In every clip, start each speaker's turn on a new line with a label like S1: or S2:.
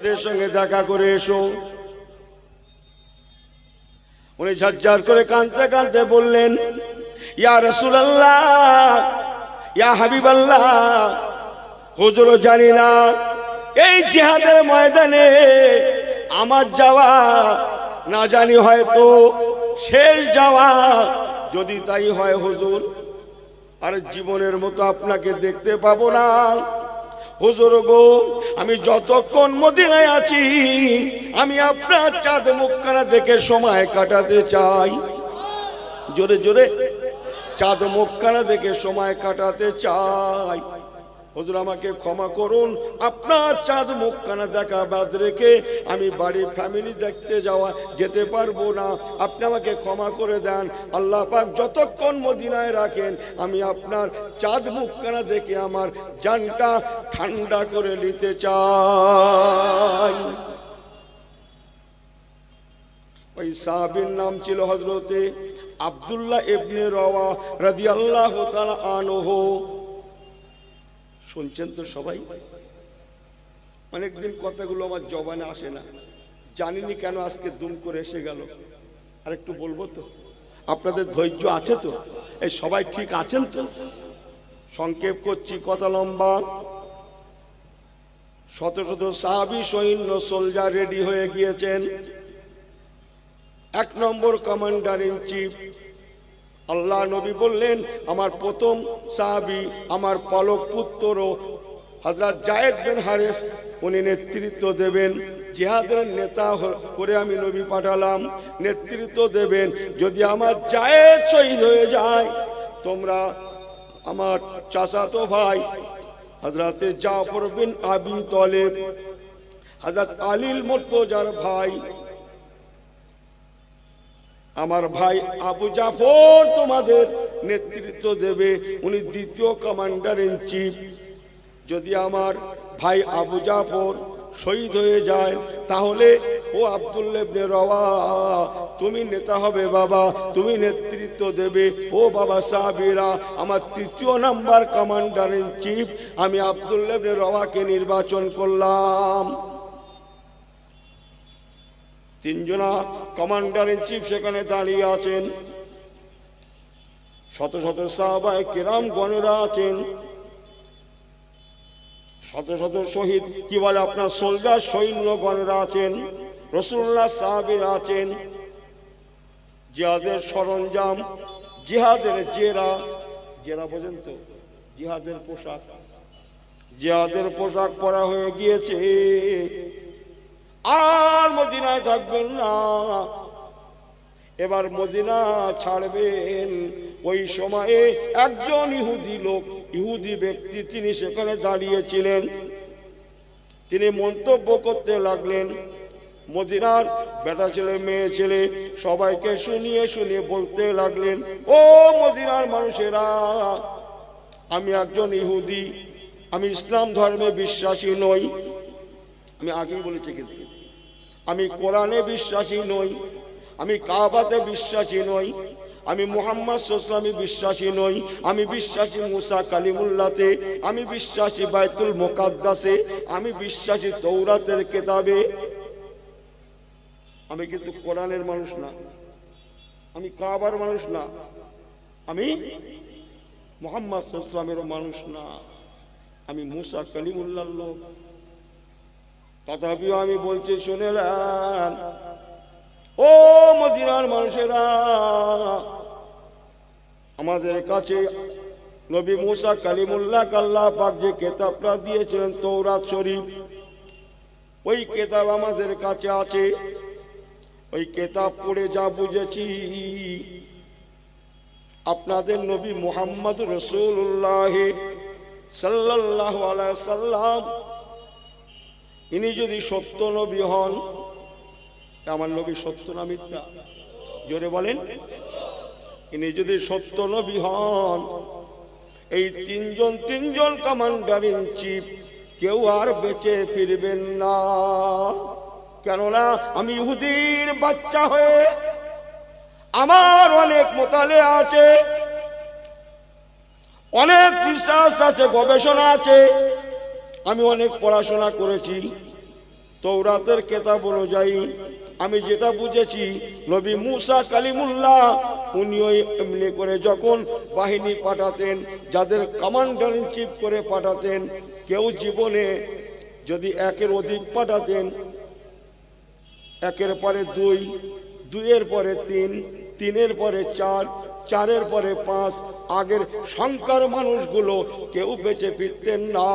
S1: এর সঙ্গে দেখা করে এসো। উনি ঝরঝর করে কাঁদতে কাঁদতে বললেন, ইয়া রাসূলুল্লাহ, ইয়া হাবিবাল্লাহ, হুজুরও জানি না এই জিহাদের ময়দানে আমার যাওয়া না জানি হয়তো শেষ যাওয়া, যদি তাই হয় হুজুর আর জীবনের মতো আপনাকে দেখতে পাবো না। হুজুর গো, আমি যতক্ষণ মদিনায় আছি আমি আপনার চাঁদ মুখখানা দেখে সময় কাটাতে চাই। জোরে জোরে, চাঁদ মুখখানা দেখে সময় কাটাতে চাই। হুজুর আমাকে ক্ষমা করুন, আপনার চাঁদ মুখখানা দেখা বাদ রেখে আমি বাড়ি ফ্যামিলি দেখতে যেতে পারবো না, আপনি আমাকে ক্ষমা করে দেন। আল্লাহ পাক যতক্ষণ মদিনায় রাখেন আমি আপনার চাঁদ মুখখানা দেখে আমার জানটা ঠান্ডা করে নিতে চাই। ওই সাহাবীর নাম ছিল হযরতে আব্দুল্লাহ ইবনে রাওয়া রাদিয়াল্লাহু তাআলা আনহু। শুনছেন তো সবাই? অনেকদিন কথাগুলো আমার জবানে আসে না, জানিনি কেন আজকে দুম করে এসে গেল। আর একটু বলবো তো, আপনাদের ধৈর্য আছে তো? এই সবাই ঠিক আছেন তো? সংক্ষেপ করছি, কথা লম্বা। শত শত সাহাবী সৈন্য সোলজার রেডি হয়ে গিয়েছেন। 1 নম্বর কমান্ডার ইন চিফ আল্লাহ নবী বললেন, আমার প্রথম সাহাবী আমার পালক পুত্র হযরত যায়েদ বিন হারেস, উনি নেতৃত্ব দেবেন। জিহাদের নেতা করে আমি নবী পাঠালাম, নেতৃত্ব দেবেন। যদি আমার যায়েদ শহীদ হয়ে যায়, তোমরা আমার চাচাতো ভাই হযরত জাফর বিন আবি তালেব, হযরত আলীল মুর্তজার ভাই, আমার ভাই আবু জাফর তোমাদের নেতৃত্ব দেবে, উনি দ্বিতীয় কমান্ডার ইন চিফ। যদি আমার ভাই আবু জাফর শহীদ হয়ে যায়, তাহলে ও আব্দুল্লাহ ইবনে রাওয়া তুমি নেতা হবে বাবা, তুমি নেতৃত্ব দেবে। ও বাবা সাহাবীরা, আমার 3য় নাম্বার কমান্ডার ইন চিফ আমি আব্দুল্লাহ ইবনে রাওয়াকে নির্বাচন করলাম। 3 জনা কমান্ডার ইন চিফ সেখানে দাঁড়িয়ে আছেন, শত শত সাহাবায়ে কিরাম গণেরা আছেন, শত শত শহীদ কি বলে আপনার সোলজার সৈন্য গণেরা আছেন, রাসূলুল্লাহ সাহাবীরা আছেন। জিহাদের সরঞ্জাম, জিহাদের জেরা বোঝেন তো, জিহাদের পোশাক, জিহাদের পোশাক পরা হয়ে গিয়েছে। আর মদিনায় থাকবেন না, এবার মদিনা ছাড়বেন। ওই সময়ে একজন ইহুদি লোক, ইহুদি ব্যক্তি, তিনি সেখানে দাঁড়িয়েছিলেন। তিনি মন্তব্য করতে লাগলেন, মদিনার বেটা ছেলে মেয়ে ছেলে সবাইকে শুনিয়ে শুনিয়ে বলতে লাগলেন, ও মদিনার মানুষেরা, আমি একজন ইহুদি, আমি ইসলাম ধর্মে বিশ্বাসী নই। আমি আগেই বলেছি, কিন্তু আমি কোরআনে বিশ্বাসী নই, আমি কাবাতে বিশ্বাসী নই, আমি মুহাম্মদ সাল্লাল্লাহু আলাইহি ওয়াসাল্লামে বিশ্বাসী নই, আমি বিশ্বাসী মুসা কালিমুল্লাহতে, আমি বিশ্বাসী বাইতুল মুকাদ্দাসে, আমি বিশ্বাসী তৌরাতের কিতাবে। আমি কিন্তু কোরআনের মানুষ না, আমি কাবার মানুষ না, আমি মুহাম্মদ সাল্লাল্লাহু আলাইহি ওয়াসাল্লামের মানুষ না, আমি মুসা কালিমুল্লাহর লোক। তথাপিও আমি বলছি, শুনেলেন ও মদিনার মানুষেরা, আমাদের কাছে নবী মুসা কালিমুল্লাহ আল্লাহ পাক যে কিতাবটা দিয়েছিলেন তৌরাত শরীফ, ওই কিতাব আমাদের কাছে আছে। ওই কিতাব পড়ে যা বুঝেছি, আপনাদের নবী মুহাম্মদ রাসূলুল্লাহ সাল্লাল্লাহু আলাইহি ওয়াসাল্লাম ইনি যদি সত্য নবী হন, আমার নবী সত্য না মিথ্যা? জোরে বলেন। ইনি যদি সত্য নবী হন, এই 3 জন কমান্ডার ইন চিফ কেউ আর বেঁচে ফিরবেন না। কেননা আমি ইহুদির বাচ্চা হয়ে আমার অনেক মোতালে আছে, অনেক রিসার্চ আছে, গবেষণা আছে, আমি অনেক পড়াশোনা করেছি। তৌরাতের কিতাব অনুযায়ী আমি যেটা বুঝেছি, নবী মুসা কালিমুল্লাহ উনিও এমনি করে যখন বাহিনী পাঠাতেন, যাদের কমান্ডার ইন চিফ করে পাঠাতেন, কেউ জীবনে যদি একের অধিক পাঠাতেন, একের পরে দুই, দুইয়ের পরে তিন, তিনের পরে চার, চারের পরে পাঁচ, আগের সংখ্যার মানুষগুলো কেউ বেঁচে ফিরতেন না।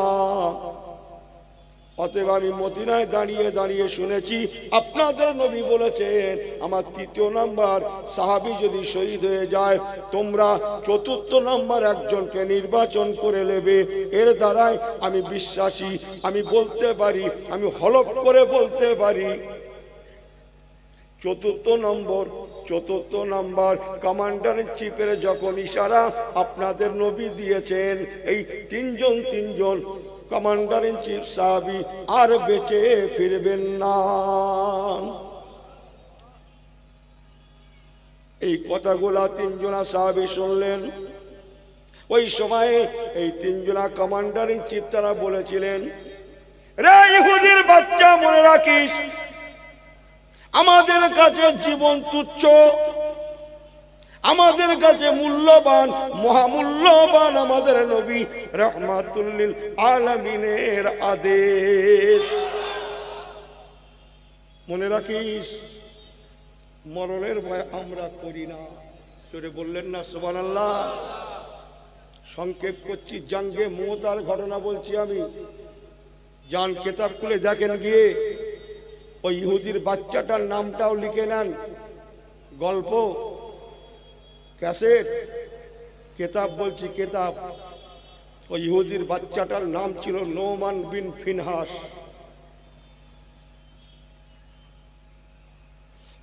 S1: অতএব আমি মদিনায় দাঁড়িয়ে দাঁড়িয়ে শুনেছি আপনাদের নবী বলেছেন, আমার তৃতীয় নাম্বার সাহাবী যদি শহীদ হয়ে যায়, তোমরা চতুর্থ নাম্বার একজনকে নির্বাচন করে নেবে। এর দ্বারাই আমি বিশ্বাসী, আমি বলতে পারি, আমি হলফ করে বলতে পারি, চতুর্থ নম্বর কমান্ডার ইন চিফের যখন ইশারা আপনাদের নবী দিয়েছেন, এই তিনজন কমান্ডার ইন চিফ সাহাবী আর বেঁচে ফিরবেন না। এই কথাগুলা তিনজনা সাহাবী শুনলেন। ওই সময়ে এই তিনজনা কমান্ডার ইন চিফ তারা বলেছিলেন, রে ইহুদির বাচ্চা, মনে রাখিস আমাদের কাছে জীবন তুচ্ছ, আমাদের কাছে মূল্যবান, মহামূল্যবান আমাদের নবী রাহমাতুল লিল আলামিনের আদেশ। মনে রাখিস, মরণের ভয় আমরা করি না। তোরে বললেন না সুবহানাল্লাহ। সংক্ষেপ করছি, জাঙ্গে মুতার ঘটনা বলছি আমি। যান কিতাব খুলে দেখেন গিয়ে, ওই ইহুদির বাচ্চাটার নামটাও লিখে নেন। গল্প, ক্যাসেট, কিতাব বলছি, কিতাব। ওই ইহুদির বাচ্চাটার নাম ছিল নোমান বিন ফিনহাস।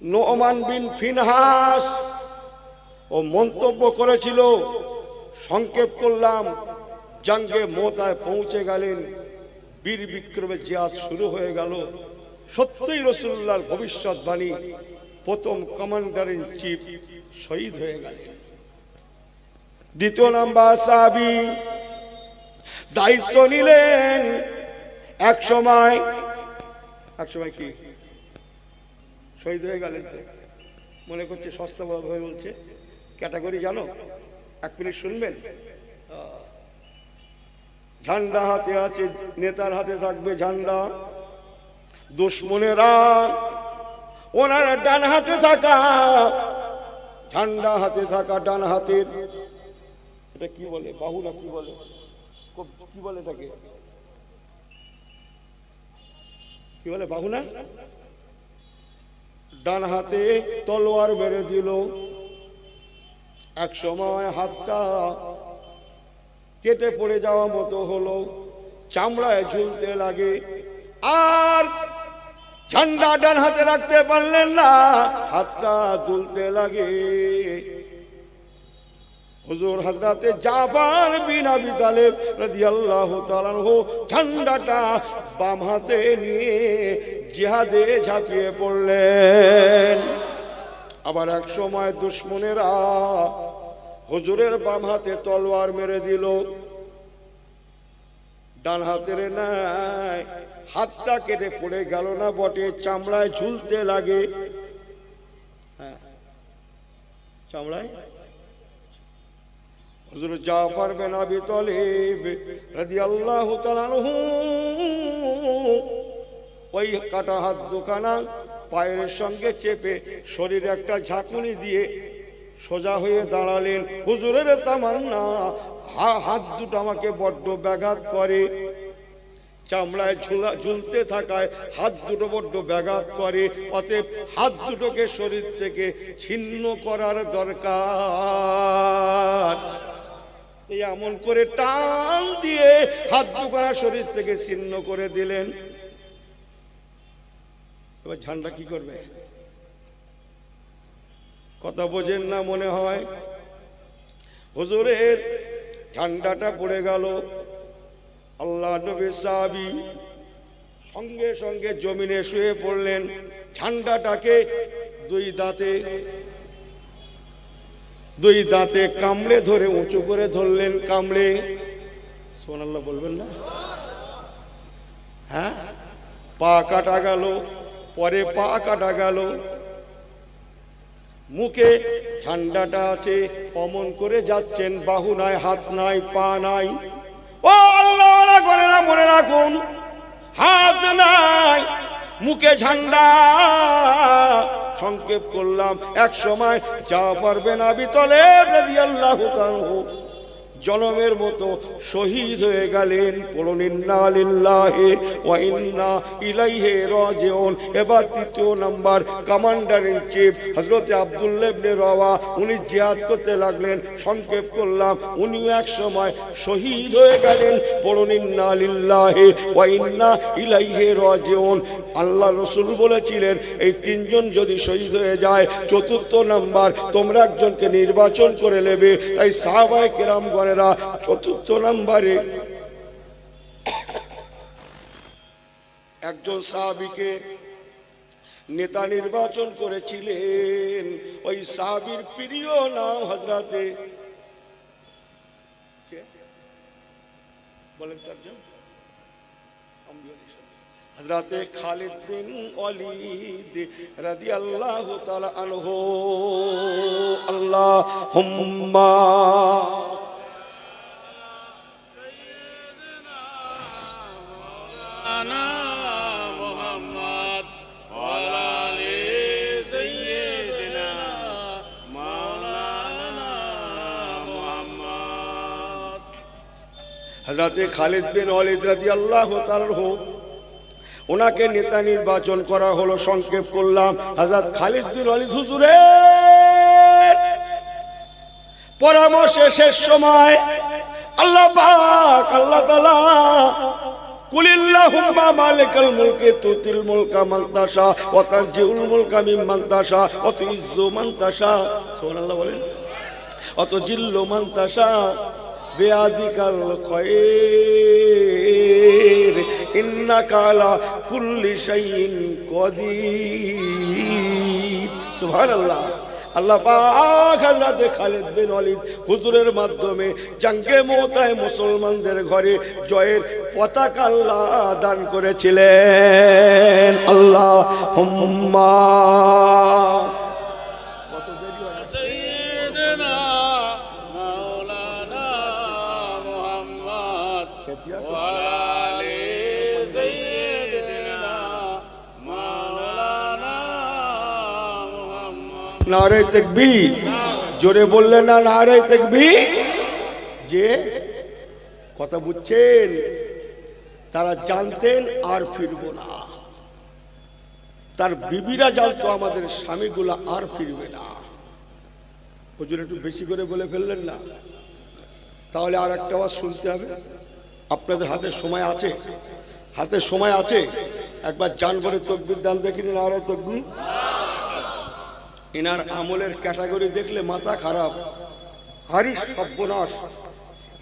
S1: নোমান বিন ফিনহাস ও মন্তব্য করেছিল, সংক্ষেপ করলাম, জাঙ্গে মোতায় পৌঁছে গেলেন, বীর বিক্রমে জিহাদ শুরু হয়ে গেল। সত্যই রাসূলুল্লাহর ভবিষ্যৎবাণী, প্রথম কমান্ডার ইন চিফ শহীদ হয়ে গেলেন। দ্বিতীয় নাম্বার সাহাবী দায়িত্ব নিলেন। এক সময় কি শহীদ হয়ে গেলেন? তো মনে করছে সস্তা ভাবে বলছে, ক্যাটাগরি জানো? এক মিনিট শুনবেন। ঝান্ডা হাতে আছে, নেতার হাতে থাকবে ঝান্ডা। দুশ্মনেরা ওনার ডান হাতে থাকা ঝান্ডা, হাতে থাকা ডান হাতের, এটা কি বলে, বাহু না কি বলে, কি বলে তাকে, কি বলে, বাহু না? ডান হাতে তলোয়ার মেরে দিল। এক সময় হাতটা কেটে পড়ে যাওয়া মতো হলো, চামড়ায় ঝুলতে লাগে। আর ঝান্ডা ডান হাতে রাখতে পারলেন না, হাতটা দুলতে লাগে। হুজুর হযরতে জাফর বিন আবি তালেব রাদিয়াল্লাহু তাআলা আনহু ঝান্ডাটা বাম হাতে নিয়ে জিহাদে ঝাঁপিয়ে পড়লেন। আবার এক সময় দুশমনেরা হুজুরের বাম হাতে তলোয়ার মেরে দিল, ডান হাতের নাই, হাতটা কেটে পড়ে গেল না বটে, চামড়ায় ঝুলতে লাগে। হ্যাঁ, চামড়ায়। হুজুর জাফর বিন আবি তালেব রাদিয়াল্লাহু তাআলা আনহু ওই কাটা হাত দুখানা পায়ের সঙ্গে চেপে শরীরে একটা ঝাঁকুনি দিয়ে সোজা হয়ে দাঁড়ালেন। হুজুরের তামান্না, হাত দুটো আমাকে বড্ড ব্যাঘাত করে, চামড়ায় ঝুলতে থাকায় হাত দুটো বড্ড ব্যাঘাত করে, অতএব হাত দুটোকে শরীর থেকে ছিন্ন করার দরকার। এমন করে টান দিয়ে হাত দুখানা শরীর থেকে ছিন্ন করে দিলেন। এবার ঝান্ডা কি করবে? কথা বোঝেন না মনে হয়। হুজুরের ঝান্ডাটা পড়ে গেল। আল্লাহ নবীর সাহাবী সঙ্গে সঙ্গে জমিনে শুয়ে পড়লেন। ঝান্ডাটাকে দুই দাঁতে কামড়ে ধরে উঁচু করে ধরলেন। কামড়ে, সুবহানাল্লাহ বলবেন না? হ্যাঁ, পা কাটা গেল, পরে পা কাটা গেল, মুখে ঝান্ডাটা আছে, অমন করে যাচ্ছেন, বাহু নাই, হাত নাই, পা নাই। ও আল্লাহওয়ালা গণেরা মনে রাখুন, হাত নাই, মুখে ঝান্ডা। সংক্ষেপ করলাম, এক সময় যা পারবেন আবি তালেব রাদিয়াল্লাহু তাআলা জনমের মতো শহীদ হয়ে গেলেন। পড়ুন ইন্না লিল্লাহি ওয়া ইন্না ইলাইহি রাজিউন। এবার তৃতীয় নাম্বার কমান্ডার ইন চিফ হযরত আব্দুল্লাহ ইবনে রাওয়া, উনি জিহাদ করতে লাগলেন। সংক্ষেপ করলাম, উনিও এক সময় শহীদ হয়ে গেলেন। পড়ুন ইন্না লিল্লাহি ওয়া ইন্না ইলাইহি রাজিউন। আল্লাহ রসুল বলেছিলেন, এই তিনজন যদি শহীদ হয়ে যায়, চতুর্থ নাম্বার তোমরা একজনকে নির্বাচন করে নেবে। তাই সাহাবায়ে কেরাম গণেরা চতুর্থ নাম্বারে একজন সাহাবীকে নেতা নির্বাচন করেছিলেন। ওই সাহাবীর প্রিয় নাম হযরতে, বলেন তারজন, হযরতে খালিদ বিন ওয়ালিদ রাদিয়াল্লাহু তাআলা আনহু। আল্লাহুম্মা সাইয়্যিদিনা মুহাম্মদ ওয়া আলা আলি সাইয়্যিদিনা মাওলানা মুহাম্মদ। হযরতে খালিদ বিন ওয়ালিদ রাদিয়াল্লাহু তাআলা আনহু, ওনাকে নেতা নির্বাচন করা হলো। সংক্ষেপ করলাম, হযরত খালিদ বিন ওয়ালিদ হুজুরের পরামর্শে শেষ সময় আল্লাহ পাক, আল্লাহ তাআলা, কুলিল্লাহুম্মা মালিকাল মুলকি তুতিল মুলকা মান তাশা ওয়া তানজিউল মুলকা মিম্মান তাশা ওয়া তুইজ্জু মান তাশা, সুবহানাল্লাহ বলেন, ওয়া তুজিল্লু মান তাশা বিয়াদিকাল খায়র ইন্নাকা আলা কুল্লি শাইইন কাদির। সুবহানাল্লাহ। আল্লাহ পাক হযরত খালিদ বিন ওয়ালিদ হুজুরের মাধ্যমে জঙ্গে মুতায় মুসলমানদের ঘরে জয়ের পতাকা আল্লাহ দান করেছিলেন। আল্লাহুম্মা সাইয়্যিদিনা মাওলানা মুহাম্মদ ওয়া আলা আলি সাইয়্যিদিনা মাওলানা মুহাম্মদ। নারে তাকবীর, জোরে বললেন না নারে তাকবীর। যে কথা বুঝছেন, তারা জানতেন আর ফিরবো না। তার বিবিরা জানতো আমাদের স্বামীগুলা আর ফিরবে না। হুজুর একটু বেশি করে বলে ফেললেন না? তাহলে আর একটা আওয়াজ শুনতে হবে। আপনাদের হাতে সময় আছে, হাতে সময় আছে। একবার জানবরে তাকবীর দান দেখিনি, নারে তাকবীর। এনার আমলের ক্যাটাগরি দেখলে মাথা খারাপ, হারিস সর্বনাশ।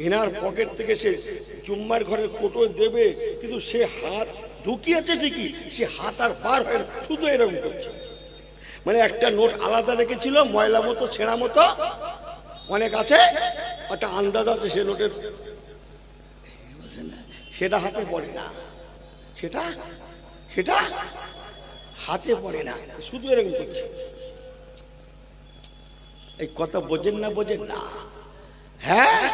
S1: এনার পকেট থেকে সে জুম্মার ঘরের কোটো দেবে, কিন্তু সে হাত ঢুকিয়েছে ঠিকই, সে হাত আর পার হয় শুধু এরকম করছে। মানে একটা নোট আলাদা রেখেছিল, ময়লা মতো ছেঁড়া মতো অনেক আছে, একটা আন্দাজ আছে সে নোটের, সেটা হাতে পড়ে না, সেটা সেটা হাতে পড়ে না, শুধু এরকম করছে। এই কথা বোঝেন না, বোঝেন না? হ্যাঁ,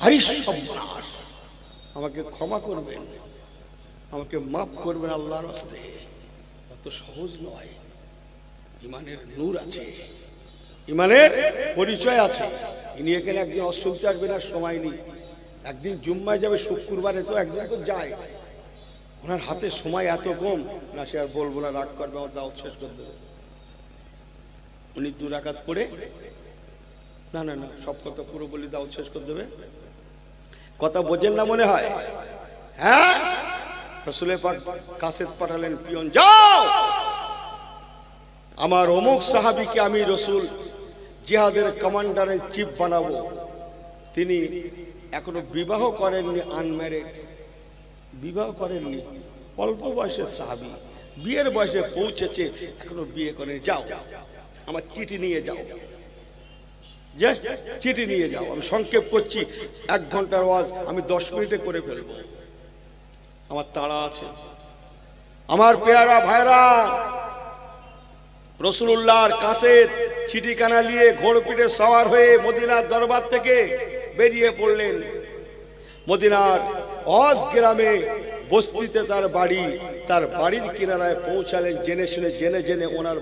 S1: হারিস সর্বনাশ। আমাকে ক্ষমা করবেন, আমাকে মাফ করবেন আল্লাহর রাস্তে। অত সহজ নয়। ইমানের নূর আছে, ইমানের পরিচয় আছে। ইনি এখানে একদিন অশুনতে আসবেন, আর সময় নেই। একদিন জুম্মায় যাবে, শুক্রবারে তো একদিন তো যায়। ওনার হাতে সময় এত কম না, সে আর বলবো না, রাগ করবে, আমার দাওয়াত শেষ করতে হবে। উনি 2 রাকাত পড়ে, না না না, সব কথা পুরো বলি, দাওয়াত শেষ করে দেবে। কথা বোঝেন না মনে হয়? হ্যাঁ, রাসূল পাক কাসেদ পাঠালেন, পিয়ন যাও, আমার অমুক সাহাবীকে আমি রাসূল জিহাদের কমান্ডারের চিফ বানাবো। তিনি এখনো বিবাহ করেননি, আনম্যারিড, বিবাহ করেননি, অল্প বয়সের সাহাবী, বিয়ের বয়সে পৌঁছেছে, এখনো বিয়ে করেনি। যাও, আমার চিঠি নিয়ে যাও, যে চিঠি নিয়ে যাও। আমি সংক্ষেপ করছি, 1 ঘন্টার ওয়াজ আমি 10 মিনিটে করে ফেলবো, আমার তাড়া আছে। আমার পেয়ারা ভাইরা, রাসূলুল্লাহর কাছে চিঠিখানা নিয়ে ঘোড় পিঠে সওয়ার হয়ে মদিনার দরবার থেকে বেরিয়ে পড়লেন। মদিনার অজ গ্রামে বস্তিতে তার বাড়ির কিনারায় পৌঁছালেন। জেনে শুনে জেনে জেনে ওনার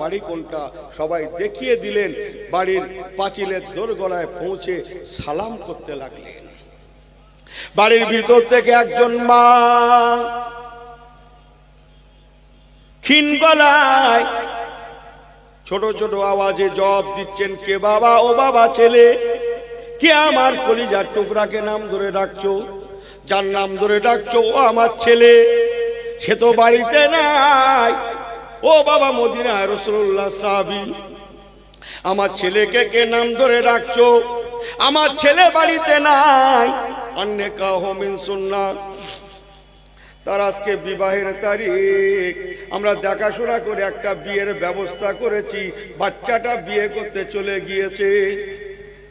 S1: বাড়ি কোনটা সবাই দেখিয়ে দিলেন। বাড়ির পাঁচিলের দোরগোড়ায় পৌঁছে সালাম করতে লাগলেন। বাড়ির ভিতর থেকে একজন মা ক্ষীণ গলায় ছোট ছোট আওয়াজে জবাব দিচ্ছেন, কে বাবা? ও বাবা ছেলে, কে আমার কলিজার টুকরাকে নাম ধরে ডাকছো? যার নাম ধরে ডাকছো ও আমার ছেলে, সে তো বাড়িতে নাই। ও বাবা মদিনায় রাসূলুল্লাহ সাহাবী, আমার ছেলেকে কে নাম ধরে ডাকছো? আমার ছেলে বাড়িতে নাই। অন্নেকাহ মিন সুন্নাহ, তার আজকে বিবাহের তারিখ। আমরা দেখাশোনা করে একটা বিয়ের ব্যবস্থা করেছি। বাচ্চাটা বিয়ে করতে চলে গিয়েছে,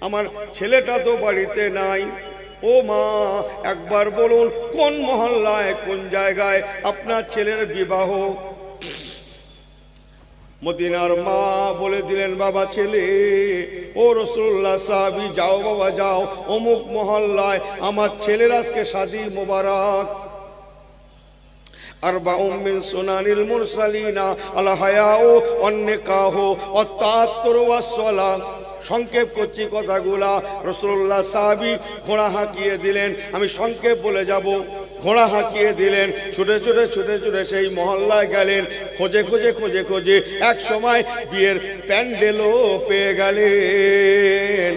S1: আমার ছেলেটা তো বাড়িতে নাই। ও মা, একবার বলুন কোন মহল্লায় কোন জায়গায় আপনার ছেলের বিবাহ? মদিনার মা বলে দিলেন, বাবা ছেলে, ও রাসূলুল্লাহ সাহাবী, যাও বাবা যাও, অমুক মহল্লায় আমার ছেলের আজকে শাদী মোবারক। আরবাউম মিন সুনানিল মুরসালিনা আল হায়াউ ওয়ান নিকাহু ওয়াত তাআত্তুরু ওয়াস সালাম। সংক্ষেপ করছি কথাগুলা। রাসূলুল্লাহ সাহাবী ঘোড়া হাঁকিয়ে দিলেন, আমি সংক্ষেপ বলে যাব। ঘোড়া হাঁকিয়ে দিলেন, ছুটে ছুটে ছুটে ছুটে সেই মহল্লায় গেলেন। খোঁজে খোঁজে খোঁজে খোঁজে এক সময় বিয়ের প্যান্ডেলও পেয়ে গেলেন।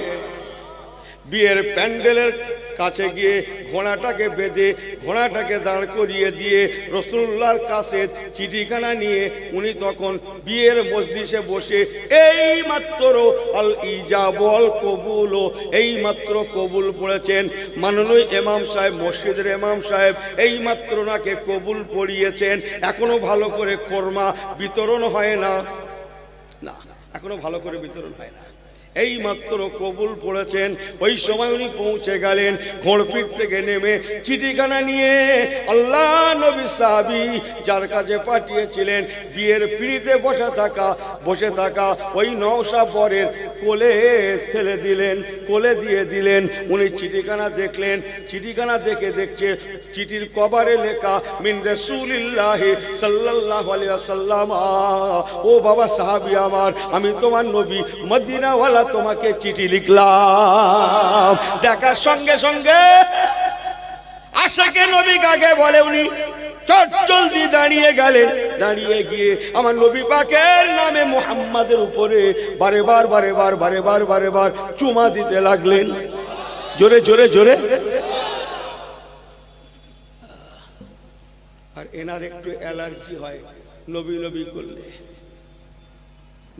S1: বিয়ের প্যান্ডেলের কাছে গিয়ে ঘোড়াটাকে বেঁধে ঘোড়াটাকে দাঁড় করিয়ে দিয়ে রাসূলুল্লাহর কাছে চিঠিখানা নিয়ে উনি তখন বিয়ের মজলিসে বসে এই মাত্র আল ইজাব ওয়াল কবুল, এই মাত্র কবুল পড়েছেন। মাননীয় ইমাম সাহেব, মসজিদের ইমাম সাহেব এই মাত্র নাকে কবুল পড়িয়েছেন। এখনো ভালো করে খোরমা বিতরণ হয় না, এখনো ভালো করে বিতরণ হয় না, এই মাত্র কবুল পড়েছেন। ওই সময় উনি পৌঁছে গেলেন। ঘোড়পিঠ থেকে নেমে চিঠিখানা নিয়ে আল্লাহ নবী সাহাবী যার কাছে পাঠিয়েছিলেন বিয়ের পিঁড়িতে বসে থাকা ওই নওশা বরের কোলে ফেলে দিলেন, কোলে দিয়ে দিলেন। উনি চিঠিখানা দেখলেন। চিঠিখানা দেখছে চিঠির কভারে লেখা মিন রাসূলিল্লাহি সাল্লাল্লাহু আলাইহি ওয়াসাল্লাম। ও বাবা সাহাবী আমার, আমি তোমার নবী মদিনাওয়ালা তোমাকে চিঠি লিখলাম। দেখার সঙ্গে সঙ্গে আশিকে নবী কাকে বলে উনি চটজলদি দাঁড়িয়ে গেলেন। দাঁড়িয়ে গিয়ে আমার নবী পাকের নামে মুহাম্মাদের উপরে বারে বার চুমা দিতে লাগলেন, জোরে জোরে জোরে। আর এনার একটু অ্যালার্জি হয় নবী নবী করলে,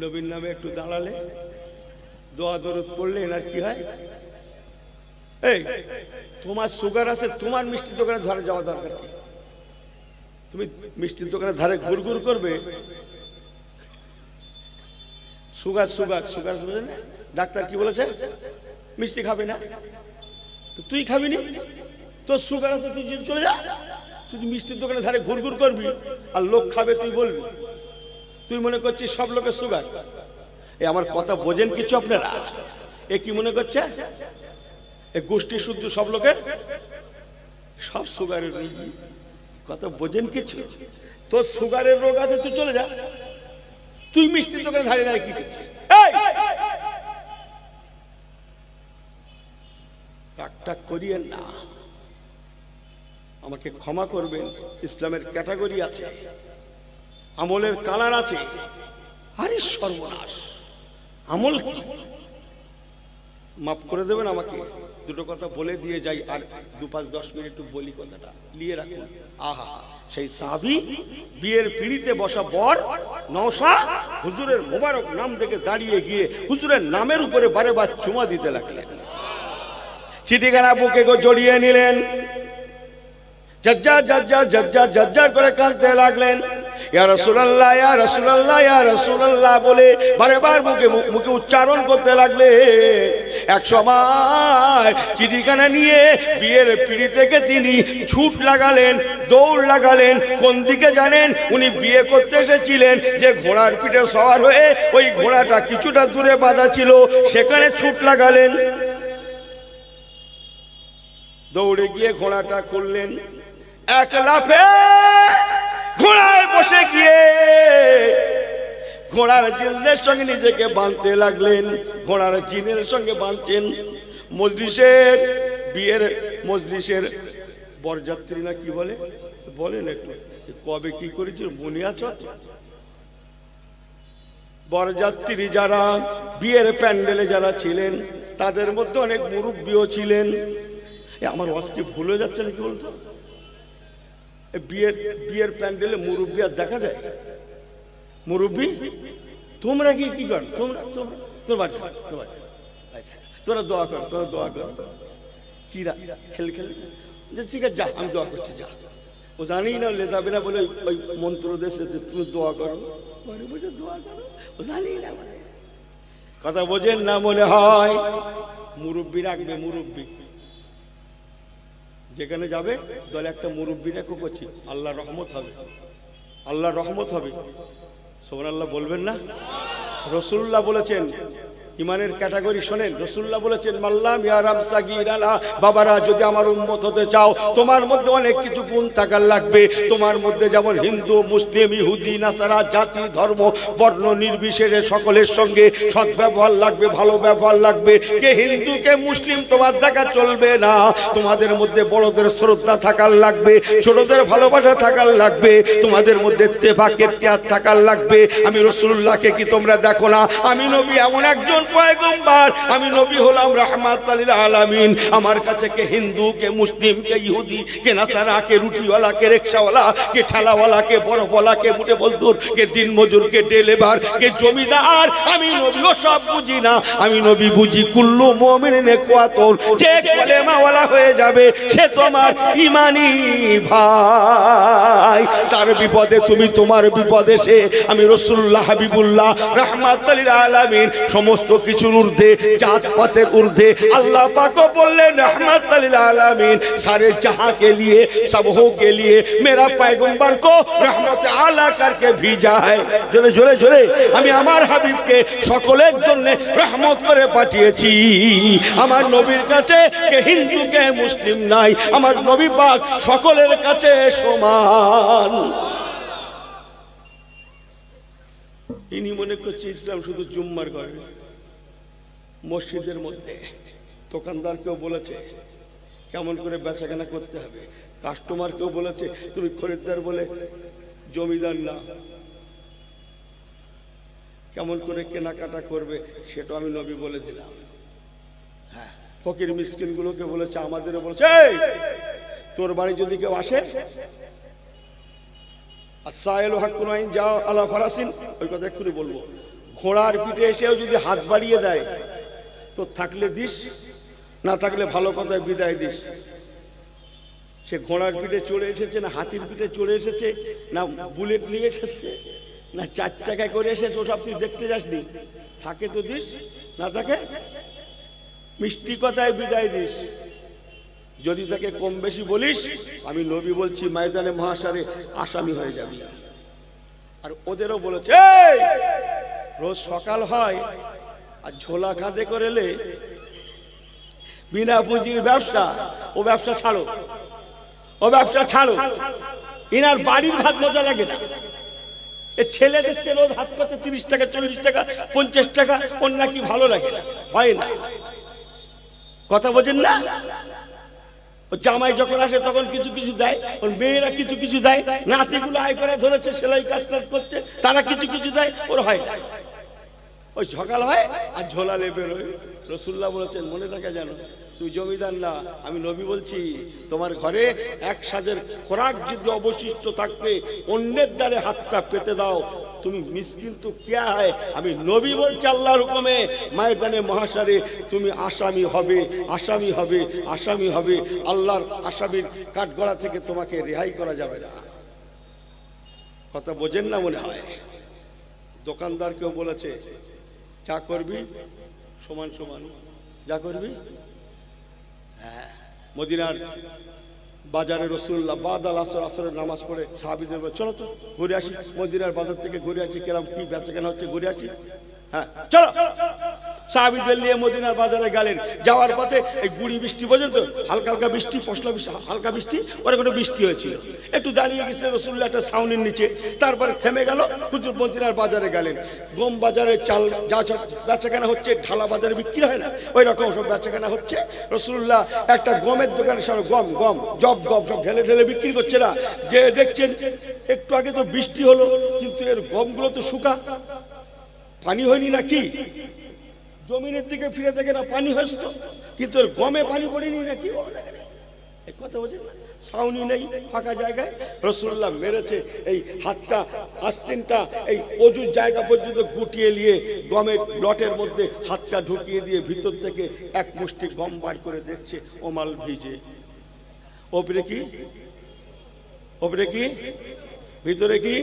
S1: নবীর নামে একটু দাঁড়ালে, দোয়া দরুদ পড়লে এনার কি হয়? এই তোমার সুগার আছে, তোমার মিষ্টির দোকানে ধারে যাওয়া দরকার কি? তুমি মিষ্টির দোকানের ধারে ঘুরঘুর করবে? সুগার বুঝলেন না? ডাক্তার কি বলেছে? মিষ্টি খাবে না। তো তুই খাবি নি, তোর সুগার আছে, তুই চলে যা। তুই মিষ্টির দোকানের ধারে ঘুরঘুর করবি আর লোক খাবে তুই বলবি? তুই মনে করছিস সব লোকের সুগার? এ আমার কথা বোঝেন কিছু আপনারা? এ কি মনে করছে এ গোষ্ঠী শুদ্ধ সব লোকের সব সুগারের রোগী? কথা বোঝেন কিছু? তোর সুগারের রোগ আছে, তুই চলে যা। তুই মিষ্টির দোকানে ধারে ধারে কি করছিস? টাক করিয়েন না, আমাকে ক্ষমা করবেন। ইসলামের ক্যাটাগরি আছে, আমলের কালার আছে। আরে সর্বনাশ, আমল কি? মাফ করে দেবেন আমাকে, দুটো কথা বলে দিয়ে যাই, আর 2-5-10 মিনিট একটু বলি, কথাটা নিয়ে রাখুন। আহা, সেই সাহাবী বিয়ের পিঁড়িতে বসা বর নওশা হুজুরের মোবারক নাম দেখে দাঁড়িয়ে গিয়ে হুজুরের নামের উপরে বারে চুমা দিতে লাগলেন। চিঠিখানা বুকে জড়িয়ে নিলেন, জজ্জার করে কাঁদতে লাগলেন। ইয়া রাসূলুল্লাহ, ইয়া রাসূলুল্লাহ, ইয়া রাসূলুল্লাহ বলে বারবার মুখে উচ্চারণ করতে লাগলে। এক সময় চিঠিখানা নিয়ে বিয়ের পিঁড়ি থেকে তিনি ছুট লাগালেন, দৌড় লাগালেন। কোন দিকে জানেন? উনি বিয়ে করতে এসেছিলেন যে ঘোড়ার পিঠে সওয়ার হয়ে ওই ঘোড়াটা কিছুটা দূরে বাঁধা ছিল, সেখানে ছুট লাগালেন। দৌড়ে গিয়ে ঘোড়াটা খুললেন, এক লাফে ঘোড়ায় বসে গিয়ে ঘোড়ার জিনের সঙ্গে নিজেকে বাঁধতে লাগলেন। ঘোড়ার জিনের সঙ্গে বাঁধছেন। মজলিসের বিয়ের মজলিসের বরযাত্রী না কি বলে, বলেন একটু কবে কি করেছিল মনে আছে? বরযাত্রী যারা বিয়ের প্যান্ডেলে যারা ছিলেন তাদের মধ্যে অনেক মুরব্বীও ছিলেন। আমার ওয়াজকে ভুল হয়ে যাচ্ছে নাকি বলতো? বিয়ের প্যান্ডেলে মুরব্বী আর দেখা যায়? মুরব্বী তোমরা কি কর? তোরা দোয়া কর, তোরা দোয়া কর। কিরা খেলে ঠিক আছে, যা আমি দোয়া করছি, যা। ও জানি না লে যাবে না বলে ওই মন্ত্র দেশে তুমি দোয়া করো, বসে দোয়া করো। ও জানি না কথা বোঝেন না মনে হয়। মুরব্বী রাখবে, মুরব্বী যেখানে যাবে দলে একটা মুরব্বী রেখো করছি, আল্লাহ রহমত হবে, আল্লাহ রহমত হবে। সুবহানাল্লাহ বলবেন না? রাসূলুল্লাহ বলেছেন, ইমানের ক্যাটাগরি শোনেন, রাসূলুল্লাহ বলেছেন মাল্লাম ইয়ারাম সাগীরালা, বাবারা যদি আমার উম্মত হতে চাও তোমার মধ্যে অনেক কিছু গুণ থাকার লাগবে। তোমার মধ্যে যেমন হিন্দু, মুসলিম, ইহুদি, নাসারা, জাতি, ধর্ম, বর্ণ নির্বিশেষে সকলের সঙ্গে সৎ ব্যবহার লাগবে, ভালো ব্যবহার লাগবে। কে হিন্দু কে মুসলিম তোমার দেখা চলবে না। তোমাদের মধ্যে বড়দের শ্রদ্ধা থাকার লাগবে, ছোটদের ভালোবাসা থাকার লাগবে, তোমাদের মধ্যে ইত্তেফাক ইত্তেহাদ থাকার লাগবে। আমি রাসূলুল্লাহকে কি তোমরা দেখো না? আমি নবী এমন একজন পয়গম্বর, আমি নবী হলাম রাহমাতাল লিল আলামিন। আমার কাছে কে হিন্দু, কে মুসলিম, কে ইহুদি, কে নাসারা, কে রুটিওয়ালা, কে রিকশাওয়ালা, কে ঠেলাওয়ালা, কে বরফওয়ালা, কে মুঠে মজদুর, কে দিন মজুর, কে ডেলেভার, কে জমিদার, আমি নবীও সব বুঝি না। আমি নবী বুঝি কুল্লু মুমিনিন ইখওয়াতুন, যে কলেমাওয়ালা হয়ে যাবে সে তোমার ঈমানি ভাই। তার বিপদে তুমি, তোমার বিপদে সে। আমি রাসূলুল্লাহ হাবিবুল্লাহ রাহমাতাল লিল আলামিন, সমস্ত কিছুর ঊর্ধ্বে, জাত পাতের ঊর্ধ্বে। আল্লাহ পাকও বললেন रहमत लिल आलमीन, सारे जहां के लिए, सबों के लिए मेरा पैगंबर को रहमत आला करके भेजा है। जोरे जोरे जोरे আমি আমার হাবিবকে সকলের জন্য রহমত করে পাঠিয়েছি। আমার নবীর কাছে কে হিন্দু কে মুসলিম নাই, আমার নবী পাক সকলের কাছে সমান। ইনি মনে করছে ইসলাম শুধু জুম্মার ঘরে, মসজিদের মধ্যে। দোকানদারকেও বলেছে কেমন করে বেচাকেনা করতে হবে, কাস্টমারকেও বলেছে তুমি খরিদ্দার বলে জমিদার না, কেমন করে কেনাকাটা করবে সেটা আমি নবী বলে দিলাম। হ্যাঁ, ফকির মিসকিন গুলোকে বলেছে, আমাদেরও বলেছে তোর বাড়ি যদি কেউ আসে আসাইলু হাক্কুন আইন যা আলা ফারাসিন, ওই কথা এক্ষুনি বলবো, ঘোড়ার পিঠে এসেও যদি হাত বাড়িয়ে দেয় তো থাকলে দিস, না থাকলে ভালো কথায় বিদায় দিস। সে ঘোড়ার পিঠে চড়ে এসেছে, না হাতির পিঠে চড়ে এসেছে, না বুলেট নিয়ে এসেছে, না চার চাকায় করে এসেছে, ওসব তুই দেখতে যাসনি। থাকে তো দিস, না থাকে মিষ্টি কথায় বিদায় দিস। যদি তাকে কম বেশি বলিস, আমি নবী বলছি ময়দানে মহাশারে আসামি হয়ে যাবি। আর ওদেরও বলেছে রোজ সকাল হয় আর ঝোলা কাঁধে করে এলে বিনা পুঁজির ব্যবসা, ও ব্যবসা ছাড়ো, ও ব্যবসা ছাড়ো। ইনার বাড়ির ভাত মজা লাগে না। এ ছেলে দেখছে রোজ হাত করছে 30 টাকা 40 টাকা 50 টাকা, ওর নাকি ভালো লাগে না, হয় না। কথা বোঝেন না? জামাই যখন আসে তখন কিছু কিছু দেয়, ওর মেয়েরা কিছু কিছু দেয়, নাতিগুলো আয় করে ধরেছে সেলাই কাজ টাজ করছে, তারা কিছু কিছু দেয়, ওর হয় না। ওই সকাল হয় আর ঝোলা লেপে রয়ে। রাসূলুল্লাহ বলেছেন মনে থাকে জানো, তুই জমিদার না, আমি নবী বলছি তোমার ঘরে এক সাজের খোরাক যদি অবশিষ্ট থাকতে অন্যের দ্বারে হাতটা পেতে দাও, তুমি মিসকিন তো কিয়া হয়। আমি নবী বলছি আল্লাহর হুকুমে ময়দানে মহাশারে তুমি আসামি হবে, আসামি হবে, আসামি হবে। আল্লাহর আসামির কাঠগড়া থেকে তোমাকে রেহাই করা যাবে না। কথা বোঝেন না মনে হয়। দোকানদার কেউ বলেছে যা করবি সমান সমান, যা করবি। হ্যাঁ, মদিনার বাজারে রাসূলুল্লাহ বাদাল আসরের নামাজ পড়ে সাহাবীদের বলে চলো তো ঘুরে আসি, মদিনার বাজার থেকে ঘুরে আসি, কেরাম কি বেচাকেনা হচ্ছে ঘুরে আসি। হ্যাঁ চলো, সাহাবীদের নিয়ে মদিনার বাজারে গেলেন। যাওয়ার পথে এই গুড়ি বৃষ্টি পর্যন্ত হালকা হালকা বৃষ্টি, পশলা বৃষ্টি, হালকা বৃষ্টি, ওরা কোনো বৃষ্টি হয়েছিল। একটু দাঁড়িয়ে গেছিলেন রাসূলুল্লাহ একটা ছাউনির নিচে, তারপরে থেমে গেল। হুজুর মদিনার বাজারে গেলেন। গম বাজারে চাল যা সব বেচাকেনা হচ্ছে ঢালা বাজারে বিক্রি হয় না, ওই রকম সব বেচাকেনা হচ্ছে। রাসূলুল্লাহ একটা গমের দোকানের সামনে গম গম জব গম সব ঢেলে ঢেলে বিক্রি করছে না। যে দেখছেন একটু আগে তো বৃষ্টি হলো, কিন্তু এর গমগুলো তো শুকা, পানি হয়নি নাকি? জমিনের দিকে ফিরে দেখে না পানি হয়েছে, কিন্তু ওর গমে পানি পড়েনি নাকি? কথা বলছেন না, ছাউনি নেই, ফাঁকা জায়গায়। রাসূলুল্লাহ মেরেছে এই হাতটা, আস্তিনটা এই অজুর জায়গা পর্যন্ত গুটিয়ে নিয়ে গমের লটের মধ্যে হাতটা ঢুকিয়ে দিয়ে ভিতর থেকে এক মুষ্টি গম বার করে দেখছে ওমাল ভিজে। ওপরে কি, ওপরে কি, ভিতরে কি?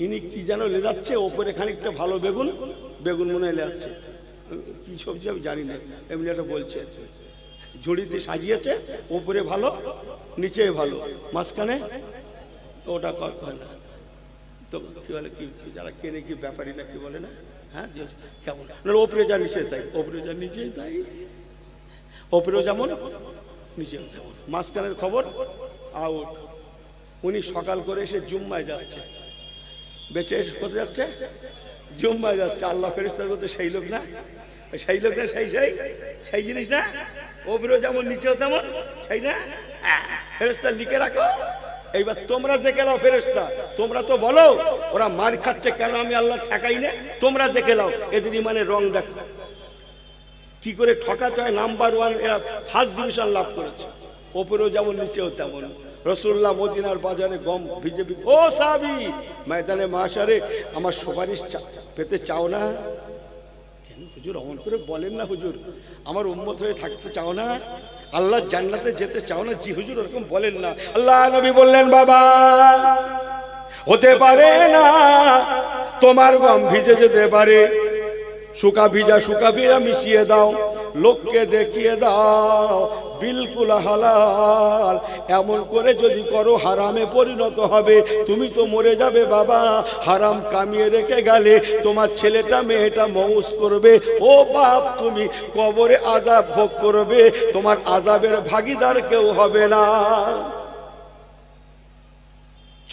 S1: ইনি কি যেন লেজাচ্ছে, ওপরে খানিকটা ভালো বেগুন, বেগুন মনে হয় লেজাচ্ছে, কি সবজি আমি জানি না, এমনি একটা বলছে। ঝুড়িতে সাজিয়েছে, ওপরে ভালো নিচে ভালো, মাঝখানে ওটা কথা হয় না তো কি বলে, কি যারা কেনে কি ব্যাপারী না কি বলে না, হ্যাঁ কেমন না, ওপরে যা নিচে তাই, ওপরে যা নিচে তাই, ওপরেও যেমন নিচেও তেমন, মাঝখানের খবর আউট। উনি সকাল করে এসে জুম্মায় যাচ্ছে, বেঁচে এসে কোথায় যাচ্ছে? জুম্মায় যাচ্ছে। আল্লাহ ফেরেশতার মধ্যে সেই লোক না, সেই লোক না, সেই সেই সেই জিনিস না, ওপরেও যেমন নিচেও তেমন, সেই না? ফেরেশতা লিখে রাখো। এইবার তোমরা দেখে নাও ফেরেশতা, তোমরা তো বলো ওরা মার খাচ্ছে কেন, আমি আল্লাহ ঠেকাই না, তোমরা দেখে নাও এদের ইমানের রং দেখো কি করে ঠকাতে হয়। নাম্বার ওয়ান, এরা ফার্স্ট ডিভিশন লাভ করেছে, ওপরেও যেমন নিচেও তেমন। রাসূলুল্লাহ মদিনার বাজারে গম ভিজে, ও সাহাবী ময়দানে মাশারে আমার সুপারিশ পেতে চাও না? কেন হুজুর অমন করে বলেন না, হুজুর আমার উম্মত হয়ে থাকতে চাও না, আল্লাহর জান্নাতে যেতে চাও না? জি হুজুর ওরকম বলেন না। আল্লাহ নবী বললেন বাবা হতে পারে না, তোমার গম ভিজে যেতে পারে, শুকা ভিজা মিশিয়ে দাও, লোককে দেখিয়ে দাও বিলকুল হালাল। এমন করে যদি করো হারামে পরিণত হবে, তুমি তো মরে যাবে বাবা। হারাম কামিয়ে রেখে গেলে তোমার ছেলেটা মেয়েটা মৌজ করবে, ও বাপ তুমি কবরে আযাব ভোগ করবে, তোমার আযাবের ভাগীদার কেউ হবে না।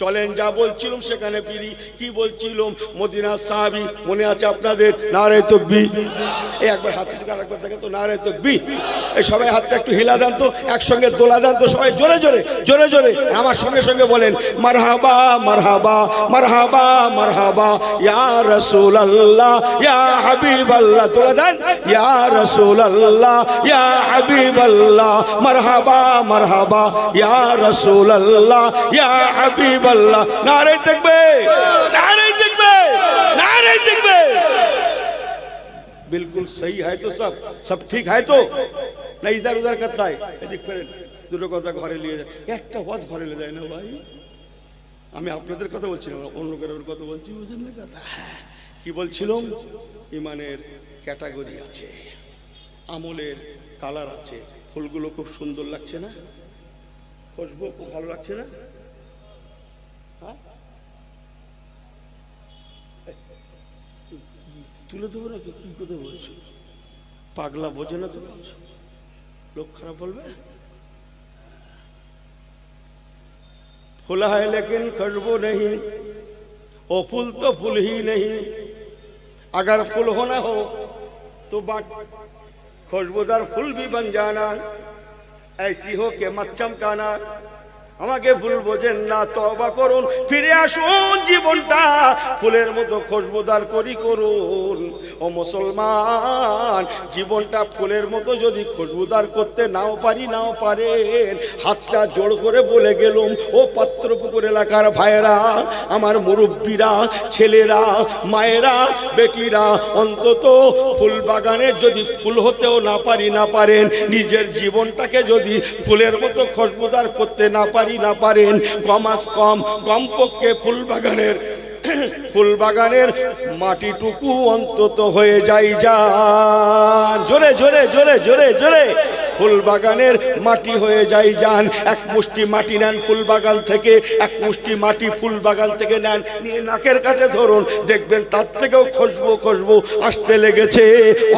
S1: চলেন যা বলছিলাম সেখানে ফিরি। কি বলছিলাম? মদিনার সাহাবী মনে আছে আপনাদের? নারে তাকবীর। এই একবার হাত তুলে আরেকবার দেখেন তো, নারে তাকবীর। এই সবাই হাতটা একটু হিলা দেন তো, একসঙ্গে দোলা দেন তো, সবাই জোরে জোরে জোরে জোরে আমার সঙ্গে সঙ্গে বলেন মারহাবা মারহাবা মারহাবা মারহাবা ইয়া রাসূলুল্লাহ ইয়া হাবিবাল্লাহ। দোলা দেন ইয়া রাসূলুল্লাহ ইয়া হাবিবাল্লাহ, মারহাবা মারহাবা ইয়া রাসূলুল্লাহ ইয়া হাবিব। नारे तकबीर, नारे तकबीर, नारे तकबीर। बिल्कुल सही है तो सब ठीक है तो नहीं इधर उधर करता है। देख फिर দুটো কথা ঘরে নিয়ে যায়, একটা ওয়াজ ঘরে নিয়ে যায় না ভাই। আমি আপনাদের কথা বলছি না, অন্য কারোর কথা বলছি, বুঝলেন না কথা? কি বলছিলাম? ইমানের ক্যাটাগরি আছে, আমলের কালার আছে। ফুলগুলো খুব সুন্দর লাগছে না? খুশবু খুব ভালো লাগছে না? তুলে দেবো নাকি? কি কথা বলছো? পাগলা বোঝে না তো, লোক খারাপ বলবে। फूल है लेकिन खुशबू नहीं, वो फूल तो फूल ही नहीं। अगर फूल होना हो तो बात खुशबूदार फूल भी बन जाना, ऐसी हो के मत चमकाना। আমাকে ভুল বোঝেন না, তওবা করুন, ফিরে আসুন, জীবনটা ফুলের মতো খুশবুদার করি করুন। ও মুসলমান, জীবনটা ফুলের মতো যদি খুশবুদার করতে নাও পারেন, হাতটা জোড় করে বলে গেলুম, ও পাত্রপুকুর এলাকার ভাইয়েরা, আমার মুরব্বীরা, ছেলেরা, মায়েরা, বেটিরা, অন্তত ফুল বাগানে যদি ফুল হতেও না পারেন, নিজের জীবনটাকে যদি ফুলের মতো খুশবুদার করতে না পারি, পারি না পারেন, কমপক্ষে ফুল বাগানের মাটিটুকু অন্তত হয়ে যায় যান। জোরে জোরে জোরে জোরে জোরে, ফুল বাগানের মাটি হয়ে যায় যান। এক মুষ্টি মাটি নেন ফুল বাগান থেকে, এক মুষ্টি মাটি ফুল বাগান থেকে নেন, নিয়ে নাকের কাছে ধরুন, দেখবেন তার থেকেও খুশবু আসতে লেগেছে।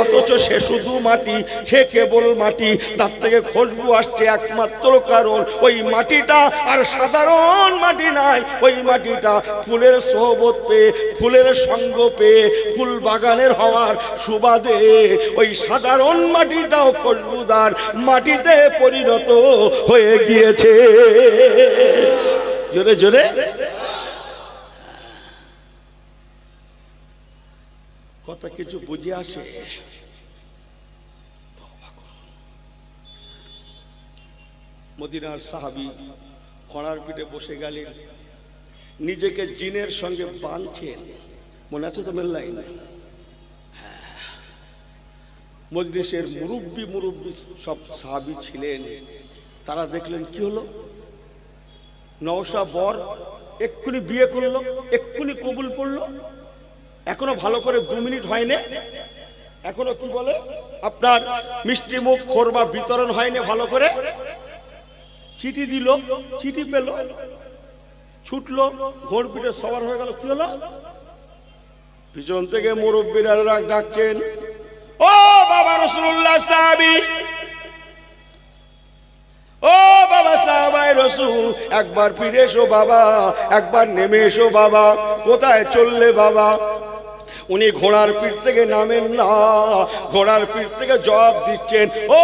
S1: অথচ সে শুধু মাটি, সে কেবল মাটি, তার থেকে খুশবু আসছে একমাত্র কারণ ওই মাটিটা আর সাধারণ মাটি নাই, ওই মাটিটা ফুলের সোহবত পেয়ে, ফুলের সঙ্গ পেয়ে, ফুল বাগানের হওয়ার সুবাদে ওই সাধারণ মাটিটাও খুশবুদার মাটিতে পরিণত হয়ে গিয়েছে। জোরে জোরে, কথা কিছু বুঝে আসে? মদিনার সাহাবী ঘোড়ার পিঠে বসে গেলেন, নিজেকে জিনের সঙ্গে বাঁধছেন। মনে আছে তো মেল্লাইন? মজলিসের মুরব্বী সব সাহাবী ছিলেন। তারা দেখলেন কি হলো, নওশা বর এক্ষুনি বিয়ে করলো, এক্ষুনি কবুল পড়লো, এখনো ভালো করে 2 মিনিট হয়নি, এখনো কি বলে আপনার মিষ্টি মুখ খোরবা বিতরণ হয়নি ভালো করে। চিঠি দিল, চিঠি পেল, ছুটলো, ঘোড় পিঠে সবার হয়ে গেল। কি হলো? পিছন থেকে মুরব্বীরা ডাকছেন, ও বাবা রাসূলুল্লাহ সাহাবী, ও বাবা সাহাবায়ে রাসূল, একবার ফিরে এসো বাবা, একবার নেমে এসো বাবা, কোথায় চললে বাবা? উনি ঘোড়ার পিঠ থেকে নামেন না, ঘোড়ার পিঠ থেকে জবাব দিচ্ছেন, ও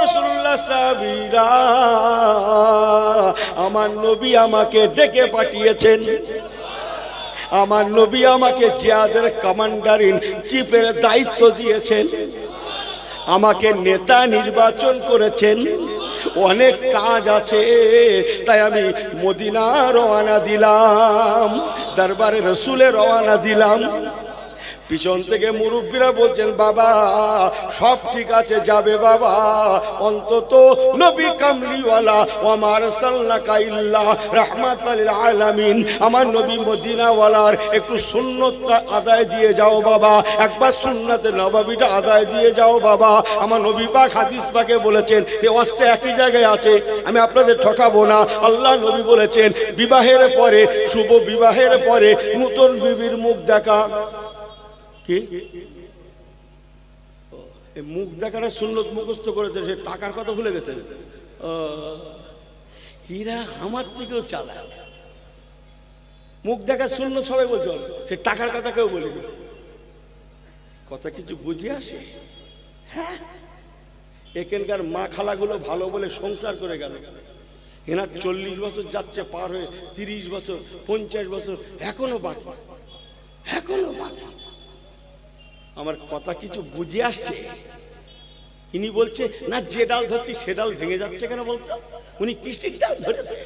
S1: রাসূলুল্লাহ সাহাবীরা, আমার নবী আমাকে ডেকে পাঠিয়েছেন, আমার নবী আমাকে জিহাদের কমান্ডার ইন চিফের দায়িত্ব দিয়েছেন, আমাকে নেতা নির্বাচন করেছেন, অনেক কাজ আছে, তাই আমি মদিনা রওনা দিলাম, দরবারে রাসূলে রওনা দিলাম। পিছন থেকে মুরব্বীরা বলছেন, বাবা সব ঠিক আছে, যাবে বাবা, অন্তত নবী কামলিওয়ালা ওয়া মা আরসালনাকা ইল্লা রাহমাতাল লিল আলামিন, আমার নবী মদিনাওয়ালার একটু সুন্নতটা আদায় দিয়ে যাও বাবা, একবার সুন্নতে নববীটা আদায় দিয়ে যাও বাবা। আমার নবী পাক হাদিস পাকে বলেছেন, এই অস্তে একই জায়গায় আছে, আমি আপনাদের ঠকাবো না। আল্লাহ নবী বলেছেন, বিবাহের পরে, শুভ বিবাহের পরে নতুন বিবির মুখ দেখা, কি মুখ দেখাটা সুন্নত মুখস্থ করেছে, সে টাকার কথা ভুলে গেছে। হীরা আমার থেকেও চালাক, মুখ দেখা সুন্নত সবাই বলছে, সে টাকার কথা কেউ বলেনি। কথা কিছু বুঝে আসে? হ্যাঁ, এখানকার মা খালাগুলো ভালো বলে সংসার করে গেল, এনার 40 বছর যাচ্ছে পার হয়ে, 30 বছর, 50 বছর, এখনো বাকি, এখনো বাকি। আমার কথা কিছু বুঝে আসছে? ইনি বলছে না, যে ডাল ধরছি সে ডাল ভেঙে যাচ্ছে কেন বলতো? উনি কিসের ডাল ধরেছে?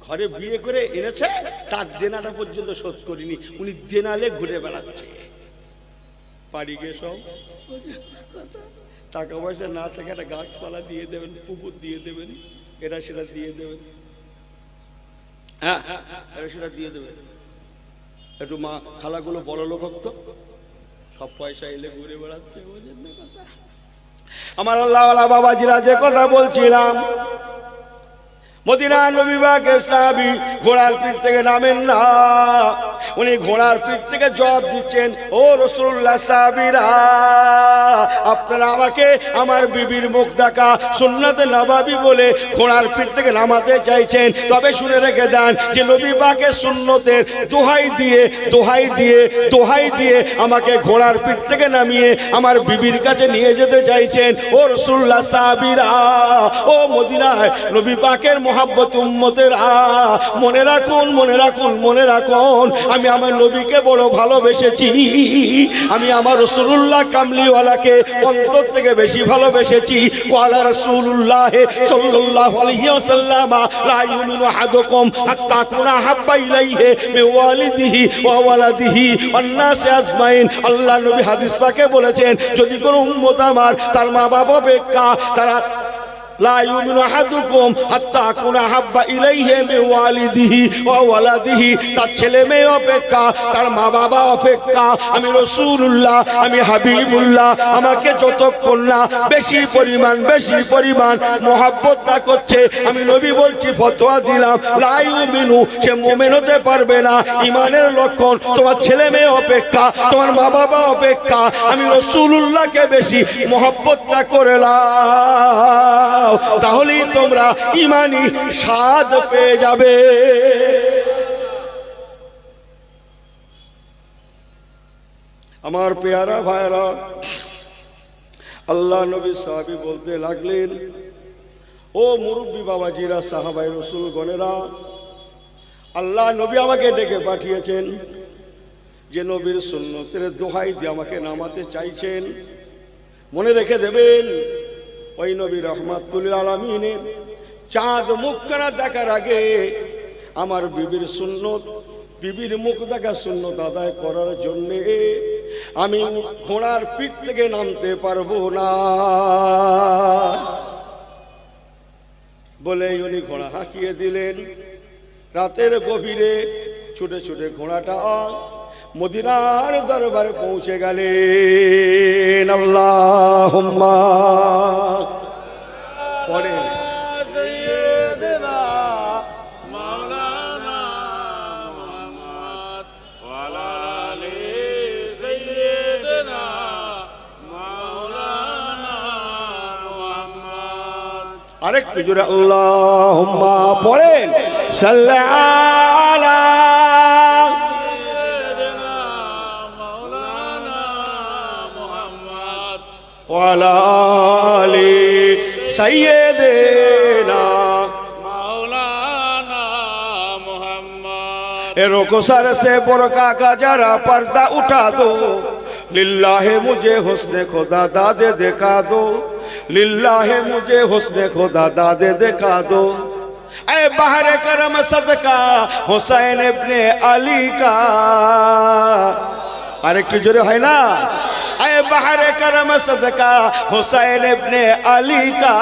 S1: ঘরে বিয়ে করে এনেছে, তার দেনাটা পর্যন্ত শোধ করিনি, উনি দেনালে ঘুরে বেড়াচ্ছে। বাড়ি গিয়ে সব টাকা পয়সা না থাকে একটা গাছপালা দিয়ে দেবেন, পুকুর দিয়ে দেবেন, এটা সেটা দিয়ে দেবেন, হ্যাঁ এটা সেটা দিয়ে দেবেন। একটু মা খালাগুলো বড় লোক তো, সব পয়সা এলে ঘুরে বেড়াচ্ছে। বোঝেন না কথা? আমার আল্লাহওয়ালা বাবাজিরা যে কথা বলছিলাম, মদিনা নবী পাকের সাহাবী ঘোড়ার পিঠ থেকে নামেন না, উনি ঘোড়ার পিঠ থেকে জবাব দিচ্ছেন, ও রাসূলুল্লাহ সাহাবীরা, আপনারা আমাকে আমার বিবির মুখ দেখা সুন্নতে নববী বলে ঘোড়ার পিঠ থেকে নামাতে চাইছেন, তবে শুনে রেখে দেন যে নবী পাকের সুন্নতের দোহাই দিয়ে দোহাই দিয়ে দোহাই দিয়ে আমাকে ঘোড়ার পিঠ থেকে নামিয়ে আমার বিবির কাছে নিয়ে যেতে চাইছেন। ও রাসূলুল্লাহ সাহাবীরা, ও মদিনায় নবী পাকের মহব্বত উম্মতের, মনে রাখুন, মনে রাখুন, মনে রাখুন, আমি আমার নবীকে বড় ভালোবেসেছি, আমি আমার রাসূলুল্লাহ কামলিওয়ালাকে অন্তর থেকে বেশি ভালোবেসেছি। ওয়ালা রাসূলুল্লাহ সাল্লাল্লাহু আলাইহি ওয়াসাল্লাম, লা ইউমিনু আহাদুকুম হাত্তা কুনা হাব্বা ইলাইহি মিন ওয়ালিদিহি ওয়া ওয়ালাদিহি ওয়ান নাসি আজমাইন। আল্লাহ নবী হাদিস পাকে বলেছেন, যদি কোনো উম্মত আমার তার মা বাবা অপেক্ষা, তারা লা ইউমিনু আহাদুকুম হাত্তা আকুনা হাব্বা ইলাইহি মিন ওয়ালিদিহি ওয়া ওয়ালাদিহি, তার ছেলে মেয়ে অপেক্ষা, তার মা বাবা অপেক্ষা আমি রাসূলুল্লাহ, আমি হাবিবুল্লাহ, আমাকে যতক্ষণ না বেশি পরিমাণ মহব্বত না করছে, আমি নবী বলছি, ফতোয়া দিলাম, লা ইউমিনু, সে মুমিন হতে পারবে না। ঈমানের লক্ষণ তোমার ছেলে মেয়ে অপেক্ষা, তোমার মা বাবা অপেক্ষা আমি রাসূলুল্লাহকে বেশি মহব্বতটা করে নাও, তাহলেই তোমরা ঈমানি স্বাদ পেয়ে যাবে। আমার পেয়ারা ভাইরা, আল্লাহ নবী সাহাবী বলতে লাগলেন, ও মুরব্বী বাবাজিরা, সাহাবাই রাসূল গণেরা, আল্লাহ নবী আমাকে ডেকে পাঠিয়েছেন, যে নবীর সুন্নতের দোহাই দিয়ে আমাকে নামাতে চাইছেন। মনে রেখে দেবেন, ওই নবী রহমাতুল আলামিনের চাঁদ মুখখানা দেখার আগে আমার বিবির সুন্নত, বিবির মুখ দেখা সুন্নত আদায় করার জন্যে আমি ঘোড়ার পিঠ থেকে নামতে পারবো না বলে উনি ঘোড়া হাঁকিয়ে দিলেন। রাতের গভীরে ছুটে ছুটে ঘোড়াটা মদিনার দরবারে পৌঁছে গেলেন। আল্লাহুম্মা পড়ে আরেকটু জোরে আল্লাহুম্মা পড়েন, সাল্লাল্লাহু ওয়ালা আলি সাইয়্যিদিনা মাওলানা মুহাম্মদ। रुखो सर से बुरका का जरा पर्दा उठा दो, लिल्लाहे मुझे हुस्ने खुदा दादे दिखा दो, लिल्लाहे मुझे हुस्ने खुदा दादे दिखा दो। ऐ बहरे करम सदका हुसैन इब्ने अली का, আরেকটু জোরে হয় না, ऐ बहरे करम सदका हुसैन इब्ने अली का,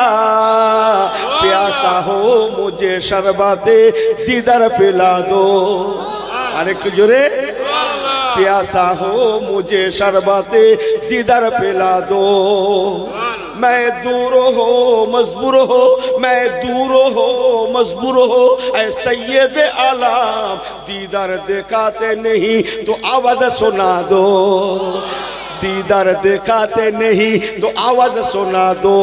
S1: प्यासा हो मुझे शरबते दीदार पिला दो। আরেকটু জোরে, प्यासा हो मुझे शरबते दीदार पिला दो। मैं दूर हो मजबूर हो, मैं दूर हो मजबूर हो, ऐ सैयद आलम दीदार दिखाते नहीं तो आवाज सुना दो, दीदार दिखाते नहीं तो आवाज सुना दो।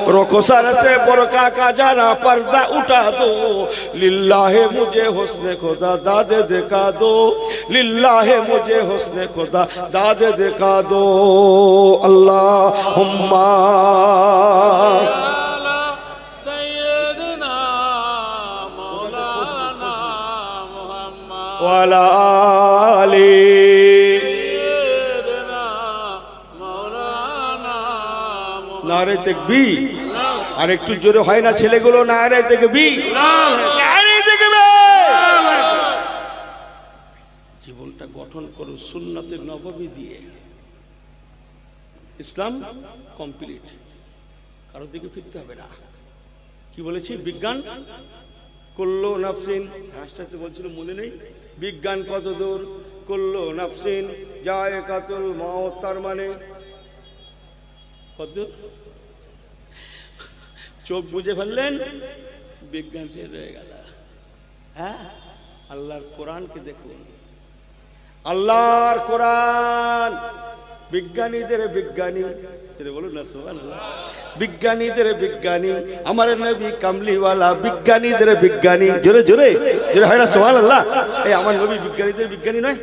S1: रोको सर से बुरका का जरा पर्दा उठा दो, लिल्लाहे मुझे हुस्ने खुदा दादे दिखा दो, लिल्लाहे मुझे हुस्ने खुदा दादे दिखा दो। अल्लाहुम्मा सय्यदना मौलाना मुहम्मद वाला आली। नारे तकबीर, আর একটু জোরে হয় না ছেলেগুলো, নারে তাকবীর, নারে তাকবীর। জীবনটা গঠন করো সুন্নতে নববী দিয়ে, ইসলাম কমপ্লিট, কারো দিকে ফিরতে হবে না। কি বলেছি? বিজ্ঞান কুল্লু নাফসিন, হাসতে বলছিল মনে নেই, বিজ্ঞান কত দূর, কুল্লু নাফসিন যায়কাতুল মাউত, তার মানে কত? চোখ বুঝে ফেললেন, বিজ্ঞান শেষ হয়ে গেল। হ্যাঁ, আল্লাহর কোরআনকে দেখুন, আল্লাহর কোরআন বিজ্ঞানীদের বিজ্ঞানী, বলুন না সুবহানাল্লাহ, বিজ্ঞানীদের বিজ্ঞানী, আমার নবী কামলিওয়ালা বিজ্ঞানীদের বিজ্ঞানী। জোরে জোরে জোরে হয় না সুবহানাল্লাহ? এই আমার নবী বিজ্ঞানীদের বিজ্ঞানী নয়?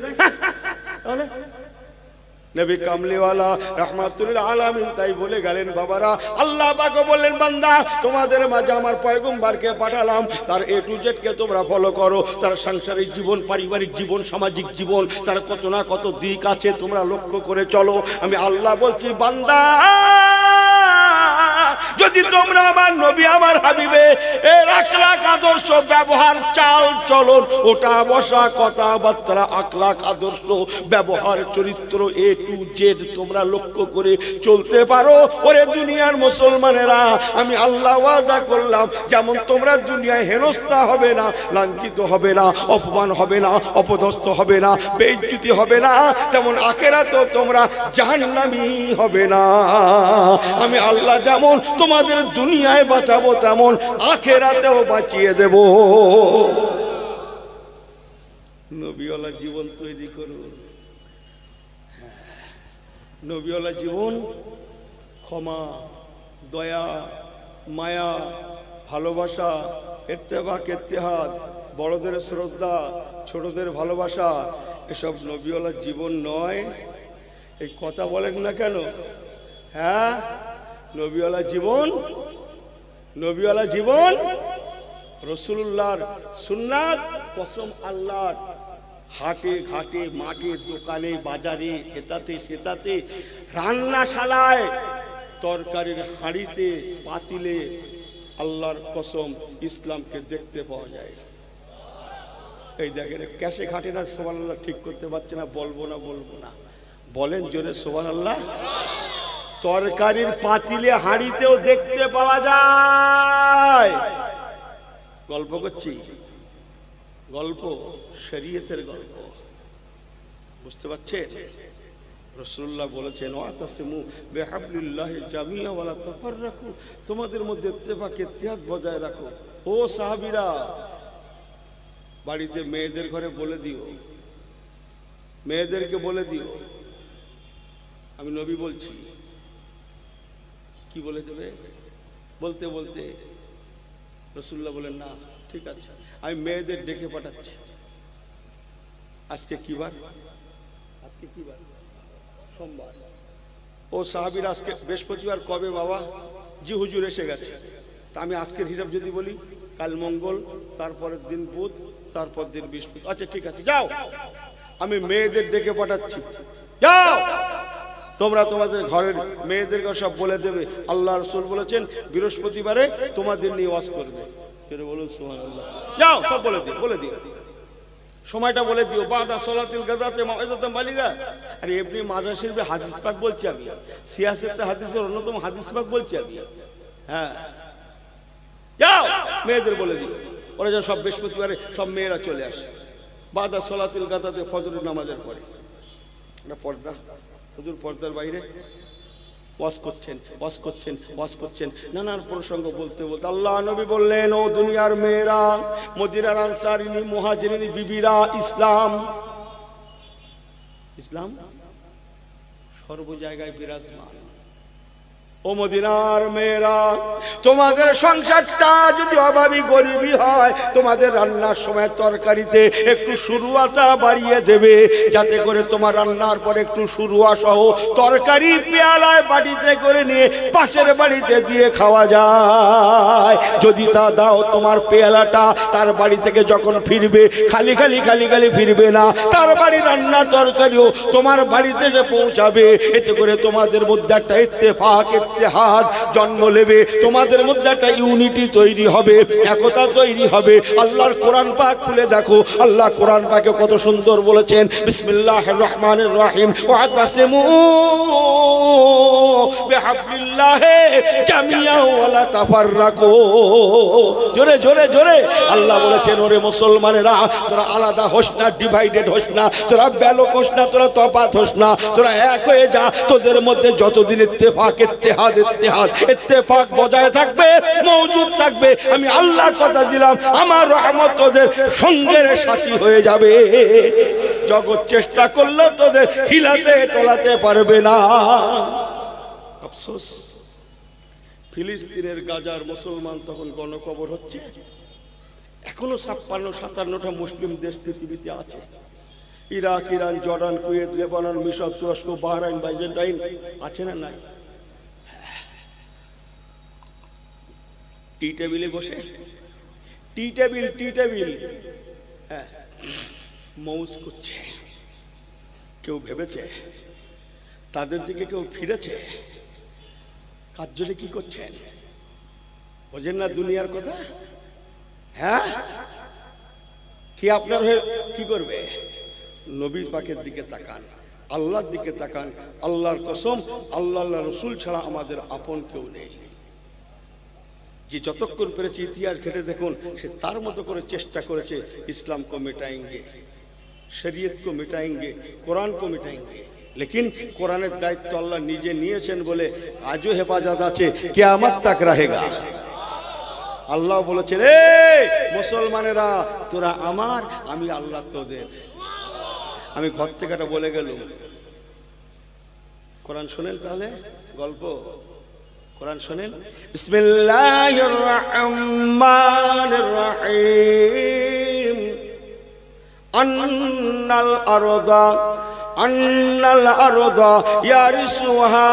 S1: তাহলে নবী কামলিওয়ালা রাহমাতুল আলামিন তাই বলে গেলেন। বাবারা, আল্লাহ পাক বললেন, বান্দা তোমাদের মাঝে আমার পয়গম্বরকে পাঠালাম, তার এ টু জেড কে তোমরা ফলো করো, তার সাংসারিক জীবন, পারিবারিক জীবন, সামাজিক জীবন, তার কত না কত দিক আছে, তোমরা লক্ষ্য করে চলো। আমি আল্লাহ বলছি, বান্দা যদি তোমরা আমার নবী আমার হাবিবে এর আখলাক আদর্শ ব্যবহার চাল চলন ওটা বসা কথাবার্তা আখলাক আদর্শ ব্যবহার চরিত্র এ টু জেড তোমরা লক্ষ্য করে চলতে পারো, ওরে দুনিয়ার মুসলমানেরা আমি আল্লাহ ওয়াদা করলাম যেমন তোমরা দুনিয়ায় হেনস্থা হবে না, লাঞ্ছিত হবে না, অপমান হবে না, অপদস্থ হবে না, বেইজ্জতি হবে না, তেমন আখিরাতেও তোমরা জাহান্নামী হবে না। আমি আল্লাহ যেমন তোমাদের দুনিয়ায় বাঁচাবো তেমন আখিরাতেও বাঁচিয়ে দেব। নবীওয়ালা জীবন তৈরি করুন। নবীওয়ালা জীবন ক্ষমা, দয়া, মায়া, ভালোবাসা, ইত্তেফাক ইত্তেহাদ, বড়দের শ্রদ্ধা, ছোটদের ভালোবাসা, এসব নবীওয়ালা জীবন নয়। এই কথা বলেন না কেন? হ্যাঁ, নবীওয়ালা জীবন, নবীওয়ালা জীবন রাসূলুল্লাহর সুন্নাত, কসম আল্লাহর। হাটে ঘাটে মাঠে দোকানে বাজারে এটাতে সেটাতে রান্নাশালায় তরকারির হাঁড়িতে পাতিলে আল্লাহর কসম ইসলামকে দেখতে পাওয়া যায়। এই দেখেন ক্যাশে ঘাটে না সুবহানাল্লাহ ঠিক করতে পারছে না, বলবো না বলেন জোরে সুবহানাল্লাহ। তরকারির পাতিলে হাঁড়িতেও দেখতে পাওয়া যায়। গল্প করছি, গল্প শরীয়তের গল্প, বুঝতে পারছেন? রাসূলুল্লাহ বলেছেন ওয়াতাসিমু বিহাবলিল্লাহি জামিআ ওয়ালা তাফাররাকু, তোমাদের মধ্যে ইত্তেফাক ইত্তেহাদ বজায় রাখো। ও সাহাবীরা, বাড়িতে মেয়েদের ঘরে বলে দিও, মেয়েদেরকে বলে দিও আমি নবী বলছি। কি বলে দেবে? বলতে বলতে রাসূলুল্লাহ বলেন না ঠিক আছে, আমি মেয়েদের ডেকে পাঠাচ্ছি। আজকে কি বার? আজকে কি বার? সোমবার। ও সাহাবীরা আজকে বৃহস্পতিবার। কবে বাবা? জি হুজুর এসে গেছে। তা আমি আজকের হিসাব যদি বলি, কাল মঙ্গল, তারপরের দিন বুধ, তারপর দিন বৃহস্পতি। আচ্ছা ঠিক আছে, যাও, আমি মেয়েদের ডেকে পাঠাচ্ছি, যাও তোমরা তোমাদের ঘরের মেয়েদেরকে সব বলে দেবে আল্লাহ রাসূল বলেছেন বৃহস্পতিবারে তোমাদের নিয়ে ওয়াজ করবে। বলুন সুবহানাল্লাহ। যাও সব বলে দিও, বলে দিও, সময়টা বলে দিও। বাদা সালাতিল গাদাতে মাউইজাতুন বালিগা। আরে এমনি মাজার শরীফে হাদিস পাক বলছি আমি, সিয়াসতে হাদিসের অন্যতম হাদিস পাক বলছি আমি। হ্যাঁ, যাও মেয়েদের বলে দিও। ওরা যা সব বৃহস্পতিবারে সব মেয়েরা চলে আসে বাদা সালাতিল গাদাতে ফজরের নামাজের পরে। এটা পর্দা, হুজুর পর্দার বাইরে ওয়াজ করছেন, নানান প্রসঙ্গ বলতে বলতে আল্লাহ নবী বললেন ও দুনিয়ার মেয়েরা, মদিনার আনসারিনী মুহাজিরিনী বিবিরা, ইসলাম সর্ব জায়গায় বিরাজমান। ও মদিনার মেয়েরা, তোমাদের সংসারটা যদি অভাবী গরিবী হয়, তোমাদের রান্নার সময় তরকারিতে একটু শুরুয়াটা বাড়িয়ে দেবে, যাতে করে তোমার রান্নার পর একটু শুরুয়া সহ তরকারি পেয়ালায় বাড়িতে করে নিয়ে পাশের বাড়িতে দিয়ে খাওয়া যায়। যদি তা দাও, তোমার পেয়ালাটা তার বাড়ি থেকে যখন ফিরবে খালি ফিরবে না, তার বাড়ি রান্না তরকারিও তোমার বাড়িতে যে পৌঁছাবে। এতে করে তোমাদের মধ্যে একটা ইত্তেফাক ইত্তেহাদ জন্ম নেবে, তোমাদের মধ্যে একটা ইউনিটি তৈরি হবে, একতা তৈরি হবে। আল্লাহর কোরআন পাক খুলে দেখো, আল্লাহ কোরআন পাকে কত সুন্দর বলেছেন, বিসমিল্লাহির রহমানির রহিম, ওয়াতাসিমু বিহাবলিল্লাহি জামিআ ওয়ালা তাফাররাকু। জোরে জোরে জোরে আল্লাহ বলেছেন ওরে মুসলমানেরা, তোরা আলাদা হোস না, ডিভাইডেড হোস না, তোরা ব্যালক হোস না, তোরা তফাত হোস না, তোরা এক হয়ে যা। তোদের মধ্যে যতদিন ইত্তেফাক ইত্তেফাক বজায় থাকবে, মওজুদ থাকবে, আমি আল্লাহর কথা দিলাম, আমার রহমত তোদের সঙ্গের সাথী হয়ে যাবে। জগৎ চেষ্টা করলেও তোদের হিলাতে টলাতে পারবে না। আফসোস, ফিলিস্তিনের গাজার মুসলমান তখন গণকবর হচ্ছে। এখনো 56-57টা মুসলিম দেশ পৃথিবীতে আছে। Iraq, Iran, Jordan, Kuwait, Lebanon, মিশর, তুরস্ক, বাহরাইন, বাইজেন্টাইন আছে না নাই? টি টেবিলে বসে টি টেবিল হ্যাঁ মৌজ করছে। কেউ ভেবেছে তাদের দিকে কেউ ফিরেছে? কার জন্য কি করছেন? বোঝেন না দুনিয়ার কথা? হ্যাঁ, কি আপনার হয়ে কি করবে? নবীর পাকের দিকে তাকান, আল্লাহর দিকে তাকান। আল্লাহর কসম, আল্লাহ রসুল ছাড়া আমাদের আপন কেউ নেই। যে যতক্ষণ পেরেছে ইতিহাস ঘেটে দেখুন, সে তার মতো করে চেষ্টা করেছে ইসলাম কো মিটাएंगे, শরীয়ত কো মিটাएंगे, কোরআন কো মিটাएंगे। लेकिन কোরআনের দায়িত্ব আল্লাহ নিজে নিয়েছেন বলে আজও হেফাজত আছে, কিয়ামত তক रहेगा। আল্লাহ বলেছেন, এই মুসলমানেরা তোরা আমার, আমি আল্লাহ তোদের। আমি ঘর থেকে এটা বলে গেলাম, কোরআন শুনেন তাহলে গল্প, কোরআন শুনেন। বিসমিল্লাহির রহমানির রহিম। আন্নাল আরদা ইয়ারিসুহা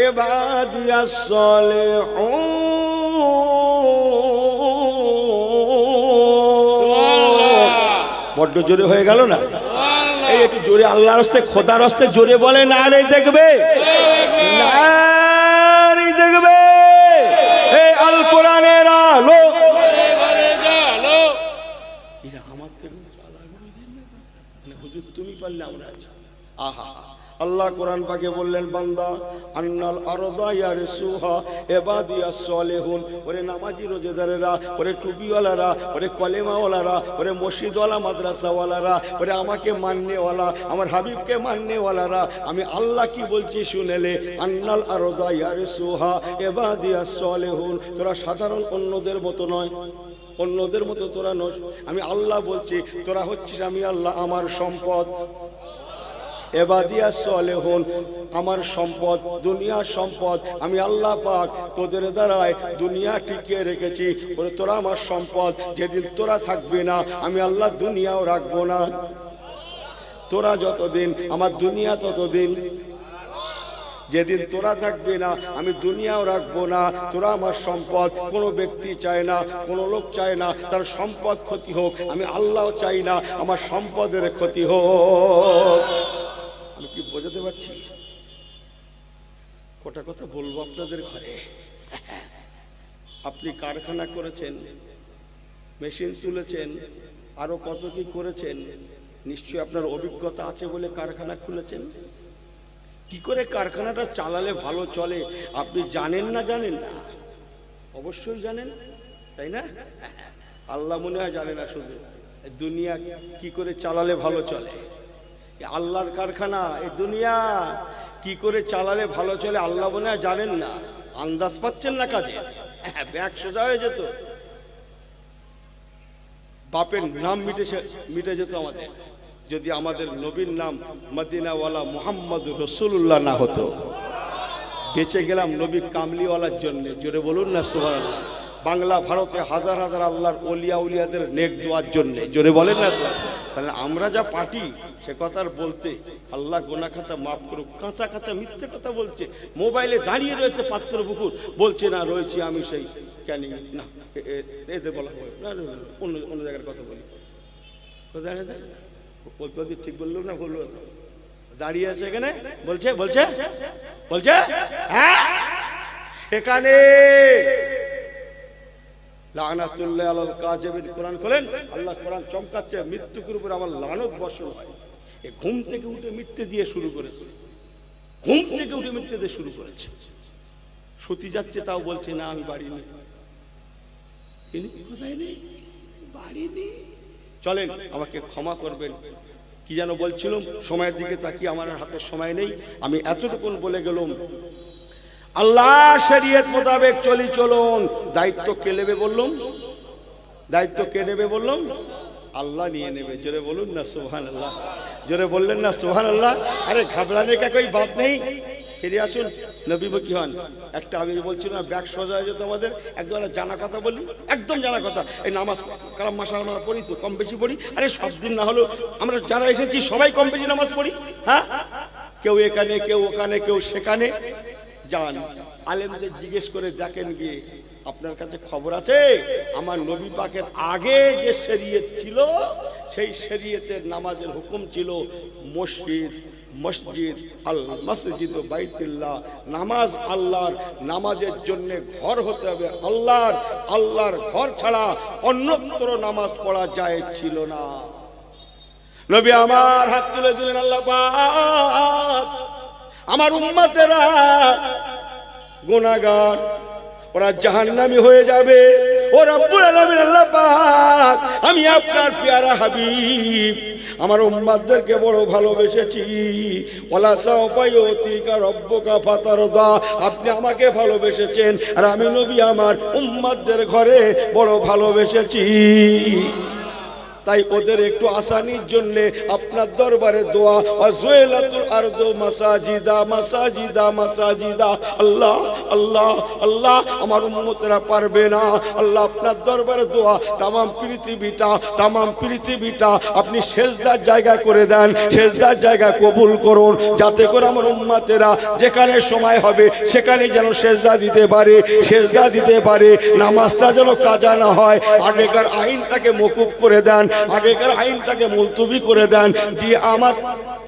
S1: ইবাদিয়াস সালিহুন। বড্ড জোরে হয়ে গেল না? এই একটু জোরে আল্লাহর হস্তে, খোদার হস্তে জোরে বলে না রে, দেখবে না রে, দেখবে এই আল কোরআনের আলো। এরা আমার থেকে মানে হুজুর তুমি পারলে আমরা আছি। আহা, আল্লাহ কোরআন পাকে বললেন, বান্দা আন্নাল আরদা ইয়ারিসুহা ইবাদিয়াস সালিহুন। ওরে নামাজি রোজাদারেরা, ওরে টুপিওয়ালারা, ওরে কলেমাওয়ালারা, ওরে মসজিদওয়ালা মাদ্রাসাওয়ালারা, ওরে আমাকে মাননেওয়ালা, আমার হাবিবকে মাননেওয়ালারা, আমি আল্লাহ কি বলছি শুনেলে। আন্নাল আরদা ইয়ারিসুহা ইবাদিয়াস সালিহুন। তোরা সাধারণ অন্যদের মতো নয়, অন্যদের মতো তোরা নস। আমি আল্লাহ বলছি, তোরা হচ্ছিস আমি আল্লাহ আমার সম্পদ। ইবাদিয়াস সালিহুন, আমার সম্পদ, দুনিয়ার সম্পদ। আমি আল্লাহ পাক তোদের দ্বারায় দুনিয়া টিকিয়ে রেখেছি। বলে তোরা আমার সম্পদ, যেদিন তোরা থাকবি না আমি আল্লাহ দুনিয়াও রাখবো না। তোরা যতদিন আমার দুনিয়া ততদিন, যেদিন তোরা থাকবি না আমি দুনিয়াও রাখবো না। তোরা আমার সম্পদ। কোনো ব্যক্তি চায় না, কোনো লোক চায় না তার সম্পদ ক্ষতি হোক, আমি আল্লাহ চাই না আমার সম্পদের ক্ষতি হোক। আমি কি বোঝাতে পারছি? কটা কথা বলবো আপনাদের ঘরে। আপনি কারখানা করেছেন, মেশিন তুলেছেন, আরো কত কি করেছেন, নিশ্চয়ই আপনার অভিজ্ঞতা আছে বলে কারখানা খুলেছেন। কি করে কারখানাটা চালালে ভালো চলে আপনি জানেন না? জানেন না? অবশ্যই জানেন, তাই না? আল্লাহ মনে হয় জানে না শুধু, দুনিয়া কি করে চালালে ভালো চলে। আল্লাহর কারখানা, এই দুনিয়া কি করে চালালে ভালো চলে আল্লাহ মনে হয় জানেন না। আন্দাজ পাচ্ছেন না কাজে, ব্যাগ সোজা হয়ে যেত, বাপের নাম মিটে যেত আমাদের, যদি আমাদের নবীর নাম মদিনাওয়ালা মুহাম্মদ রাসূলুল্লাহ না হতো। বেঁচে গেলাম নবী কামলিওয়ালার জন্য, জোরে বলুন না সুবহানাল্লাহ। বাংলা ভারতে হাজার হাজার আল্লাহর ওলিয়া উলিয়াদের নেক দোয়ার জন্য, জোরে বলেন না। তাহলে আমরা যা পার্টি সে কথার বলতে আল্লাহ গোনা খাতা মাফ করুক। কাঁচা কাঁচা মিথ্যে কথা বলছে, মোবাইলে দাঁড়িয়ে রয়েছে পাত্র পুকুর, বলছে না রয়েছে আমি সেই ক্যানিং না, এতে বলা হয় না, অন্য অন্য জায়গার কথা বলি। বলতে ঠিক বললো না, বললো দাঁড়িয়ে আছে এখানে, বলছে বলছে বলছে হ্যাঁ সেখানে লানাতুল্লাহ আলাল কাযিবিন। কোরআন খোলেন, আল্লাহ কোরআন চমকাচ্ছে, মৃত্যুর উপর আমার লানত বর্ষণ হয়। এ ঘুম থেকে উঠে মিথ্যে দিয়ে শুরু করেছে, ঘুম থেকে উঠে মিথ্যে দিয়ে শুরু করেছে। সতী যাচ্ছে তাও বলছে না আমি বাড়ি নেই, কোথায় নেই, বাড়ি নেই। চলেন আমাকে ক্ষমা করবেন, কি যেন বলছিলাম, সময়ের দিকে তাকিয়ে আমার হাতে সময় নেই। আমি এতটুকুন বলে গেলাম, আল্লাহ শরীয়ত মোতাবেক চলি চলুন। দায়িত্ব কে নেবে বললাম? দায়িত্ব কে নেবে বললাম? আল্লাহ নিয়ে নেবে। জোরে বলুন না সুবহানাল্লাহ, জোরে বললেন না সুবহানাল্লাহ। আরে ঘাবড়ানে কা কোই বাত নেই, ফিরে আসুন, নবীমুখী হন। একটা আমি বলছিলাম না, ব্যাগ সোজা হয়ে যেত আমাদের। একদম জানা কথা বলি, একদম জানা কথা। এই নামাজ কালাম মাসা আমরা পড়ি তো, কম বেশি পড়ি। আরে সব দিন না হলেও আমরা যারা এসেছি সবাই কম বেশি নামাজ পড়ি। হ্যাঁ, কেউ এখানে, কেউ ওখানে, কেউ সেখানে। যান আলেমদের জিজ্ঞেস করে দেখেন গিয়ে, আপনার কাছে খবর আছে আমার নবী পাকের আগে যে শরীয়ত ছিল সেই শরীয়তের নামাজের হুকুম ছিল মসজিদ, মসজিদ আল মসজিদ বাইতুল্লাহ, নামাজ আল্লাহর, নামাজের জন্য ঘর হতে হবে আল্লাহর, আল্লাহর ঘর ছাড়া অন্যত্র নামাজ পড়া জায়েজ ছিল না। নবী আমার হাত তুলে দিলেন, আল্লাহ পাক আমার উম্মতেরা গুনাহগার, ওরা জাহান্নামী হয়ে যাবে। ও রব্বুল আলামিন আল্লাহ পাক আমি আপনার পেয়ারা হাবিব আমার উম্মতদেরকে বড় ভালোবেসেছি। ওয়ালা সাওফা ইউতিকা রব্বুকা ফাতারদা, আপনি আমাকে ভালোবেসেছেন আর আমি নবী আমার উম্মতদের ঘরে বড় ভালোবেসেছি। তাই ওদের একটু আসানির জন্য আপনার দরবারে দোয়া, ওয়াজুইলাতুল আরদু মাসাজিদা মাসাজিদা মাসাজিদা। আল্লাহ আল্লাহ আল্লাহ আমার উম্মতরা পারবে না, আল্লাহ আপনার দরবারে দোয়া তামাম পৃথিবীটা আপনি সেজদার জায়গা করে দেন, সেজদার জায়গা কবুল করুন, যাতে করে আমার উম্মতেরা যেখানে সময় হবে সেখানে যেন সেজদা দিতে পারে, নামাজটা যেন কাজা না হয়। আগেকার আইনটাকে মকুব করে দেন, আগেকার আইনটাকে মুলতবি করে দেন, দিয়ে আমার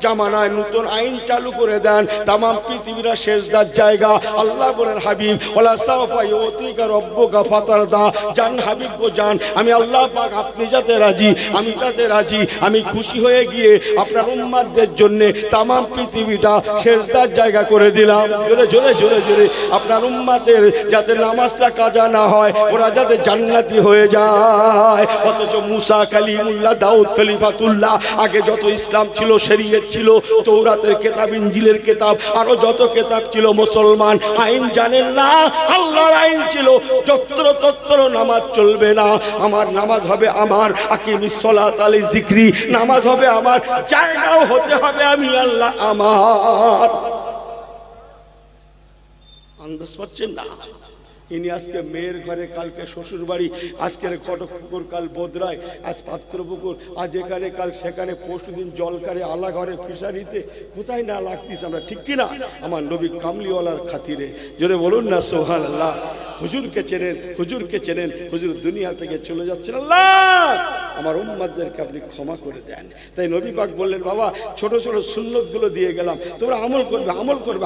S1: জামানায় নতুন আইন চালু করে দেন, তামাম পৃথিবীরা সেজদার জায়গা। আল্লাহ বলেন হাবিব ওয়ালা সাওফা ইউতিকা রব্বুকা ফাতারদা, জান হাবিব গো জান, আমি আল্লাহ পাক আপনি যাতে রাজি আমি তাতে রাজি, আমি খুশি হয়ে গিয়ে আপনার উম্মতদের জন্য তামাম পৃথিবীটা সেজদার জায়গা করে দিলাম। জোরে জোরে জোরে জোরে আপনার উম্মতের যাতে নামাজটা কাজা না হয়, ওরা যাতে জান্নাতি হয়ে যায়। অথচ মুসা কালিমুল্লাহ, দাউদ খলিফাতুল্লাহ, আগে যত ইসলাম ছিল, শরীয়ত ছিল, তৌরাতের কিতাব, ইনজিলের কিতাব, আরো যত কিতাব ছিল, মুসলমান আইন জানেন না। আল্লাহর আইন ছিল যত্র তত্র নামাজ চলবে না, আমার নামাজ হবে আমার আকিমিস সালাত আলি যিকরি, নামাজ হবে আমার, জায়গাও হতে হবে আমি আল্লাহ আমার। আন্দাজ পাচ্ছেন না? ইনি আজকে মেয়ের ঘরে, কালকে শ্বশুর বাড়ি, আজকের ঘটকপুকুর, কাল বোদরায়, আজ পাত্রপুকুর, আজ এখানে কাল সেখানে, পরশুদিন জলকারে, আলা ঘরে, ফিশারিতে, কোথায় না লাগতিস আমরা, ঠিক কিনা? আমার নবী কামলিওয়ালার খাতিরে জোরে বলুন না সুবহানাল্লাহ। হুজুরকে চেনেন, হুজুর দুনিয়া থেকে চলে যাচ্ছেন, আল্লাহ আমার উম্মতদেরকে আপনি ক্ষমা করে দেন। তাই নবী পাক বললেন, বাবা ছোট ছোট সুন্নতগুলো দিয়ে গেলাম, তোমরা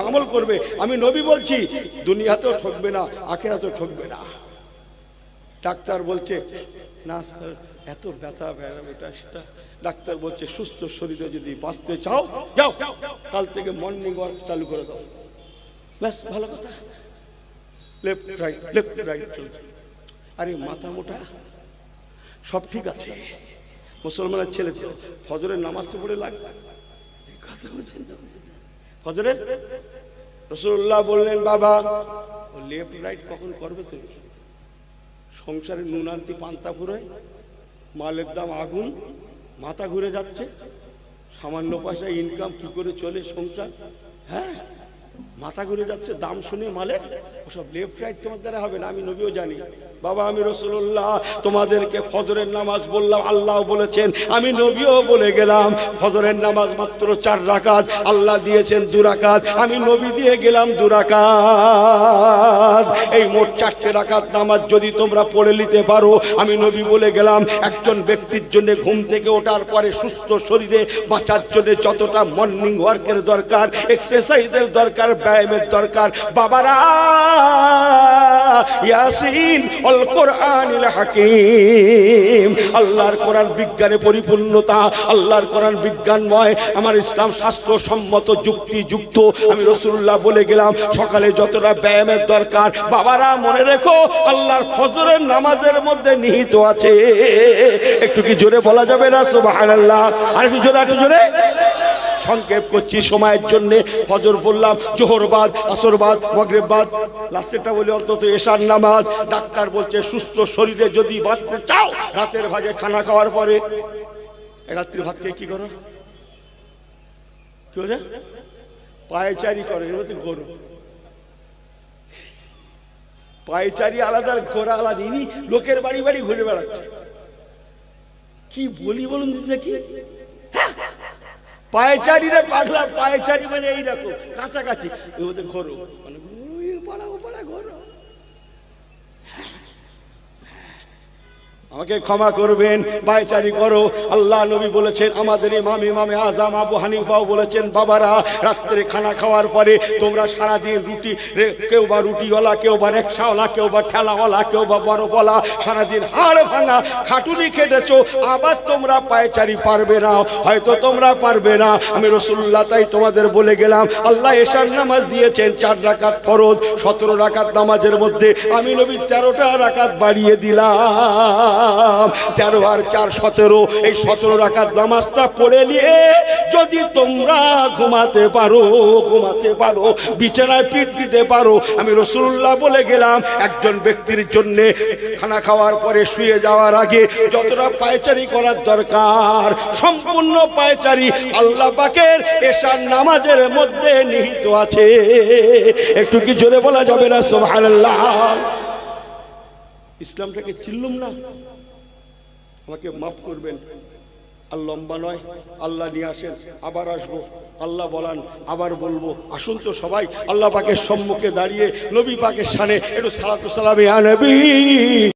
S1: আমল করবে। আমি নবী বলছি দুনিয়াতেও ঠকবে না, আখিরাতেও ঠকবে না। ডাক্তার বলছে না স্যার এত ব্যথা এটা সেটা, ডাক্তার বলছে সুস্থ শরীরে যদি বাঁচতে চাও যাও, কাল থেকে মর্নিং ওয়াক চালু করে দাও, ব্যাস ভালো কথা। লেফট রাইট চলছে। আরে মাথা মোটা, সব ঠিক আছে, মুসলমানের ছেলে তো ফজরের নামাজ তো পড়ে লাগবে, কথা বলছেন ফজরের। রাসূলুল্লাহ বললেন, বাবা লেফট রাইট কখন করবে তুমি? সংসারে নুন আনতি পান্তা ফুরায়, মালের দাম আগুন, মাথা ঘুরে যাচ্ছে, সামান্য পয়সা ইনকাম কি করে চলে সংসার? হ্যাঁ মাথা ঘুরে যাচ্ছে দাম শুনে মালের, ওসব লেফট রাইট তোমার দ্বারা হবে না, আমি নবীও জানি। বাবা আমি রাসূলুল্লাহ তোমাদেরকে ফজরের নামাজ বললাম, আল্লাহ বলেছেন, আমি নবীও বলে গেলাম, ফজরের নামাজ মাত্র 4 রাকাত, আল্লাহ দিয়েছেন 2 রাকাত, আমি নবী দিয়ে গেলাম 2 রাকাত। এই মোট 4টে রাকাত নামাজ যদি তোমরা পড়ে নিতে পারো, আমি নবী বলে গেলাম, একজন ব্যক্তির জন্য ঘুম থেকে ওঠার পরে সুস্থ শরীরে বাঁচার জন্য যতটা মর্নিং ওয়ার্কের দরকার, এক্সারসাইজের দরকার, ব্যায়ামের দরকার, বাবারা ইয়াসিন আল কোরআনিল হাকিম, আল্লাহর কোরআন বিজ্ঞানে পরিপূর্ণতা, আল্লাহর কোরআন বিজ্ঞানময়, আমার ইসলাম শাস্ত্রসম্মত যুক্তিযুক্ত। আমি রাসূলুল্লাহ বলে গেলাম, সকালে যতটা ব্যায়ামের দরকার, বাবারা মনে রেখো আল্লাহর ফজরের নামাজের মধ্যে নিহিত আছে। একটু কি জোরে বলা যাবে না সুবহানাল্লাহ? আর একটু জোরে। সংক্ষেপ করছি সময়ের জন্য। ফজর বললাম, জোহর বাদ, আসর বাদ, মাগরিব বাদ, লাস্টেরটা বলি অন্তত এশার নামাজ। ডাক্তার বলছে সুস্থ শরীরে যদি বাঁচতে চাও, রাতের ভাগে খানা খাওয়ার পরে, রাত্রি ভাত খেয়ে কি করো? কি বলে? পায়চারি করে, ঘোরো। পায়চারি আলাদা, ঘোরা আলাদা। ইনি লোকের বাড়ি বাড়ি ঘুরে বেড়াচ্ছে। কি বলি বলুন দেখি? পায়চারিরা পাগলা, পায়চারি মানে এইরকম কাছাকাছি, ওদের ঘোরো মানে ঘোরো। আমাকে ক্ষমা করবেন, পায়চারি করো। আল্লাহ নবী বলেছেন, আমাদের ইমামে আজম আবু হানিফাও বলেছেন, বাবারা রাত্রে খানা খাওয়ার পরে তোমরা সারাদিন রুটি, কেউ বা রুটিওয়ালা, কেউ বা রিকশাওয়ালা, কেউ বা ঠেলাওয়ালা, কেউ বা বড়ওয়ালা, সারাদিন হাড় ভাঙা খাটুনি খেটেছো, আবার তোমরা পায়চারি পারবে না, হয়তো তোমরা পারবে না। আমি রাসূলুল্লাহ তাই তোমাদের বলে গেলাম, আল্লাহ এশার নামাজ দিয়েছেন 4 রাকাত ফরজ, 17 রাকাত নামাজের মধ্যে আমি নবী 13টা রাকাত বাড়িয়ে দিলাম। 13 আর 4 17, এই 17 রাকাত নামাজটা পড়ে নিয়ে যদি তোমরা ঘুমাতে পারো, বিছানায় পিঠ দিতে পারো, আমি রাসূলুল্লাহ বলে গেলাম, একজন ব্যক্তির জন্য খানা খাওয়ার পরে শুয়ে যাওয়ার আগে যতটা পায়চারি করার দরকার, সম্পূর্ণ পায়চারি আল্লাহ পাকের এশার নামাজের মধ্যে নিহিত আছে। একটু কি জোরে বলা যাবে না সুবহানাল্লাহ? ইসলামটাকে চিনলুম না, আমাকে মাফ করবেন। আর লম্বা নয়, আল্লাহ নিয়ে আসেন, আবার আসবো, আল্লাহ বলান আবার বলবো। আসুন তো সবাই আল্লাহ পাকের সম্মুখে দাঁড়িয়ে নবী পাকের শানে একটু সালাতু সালাম ইয়া নবী।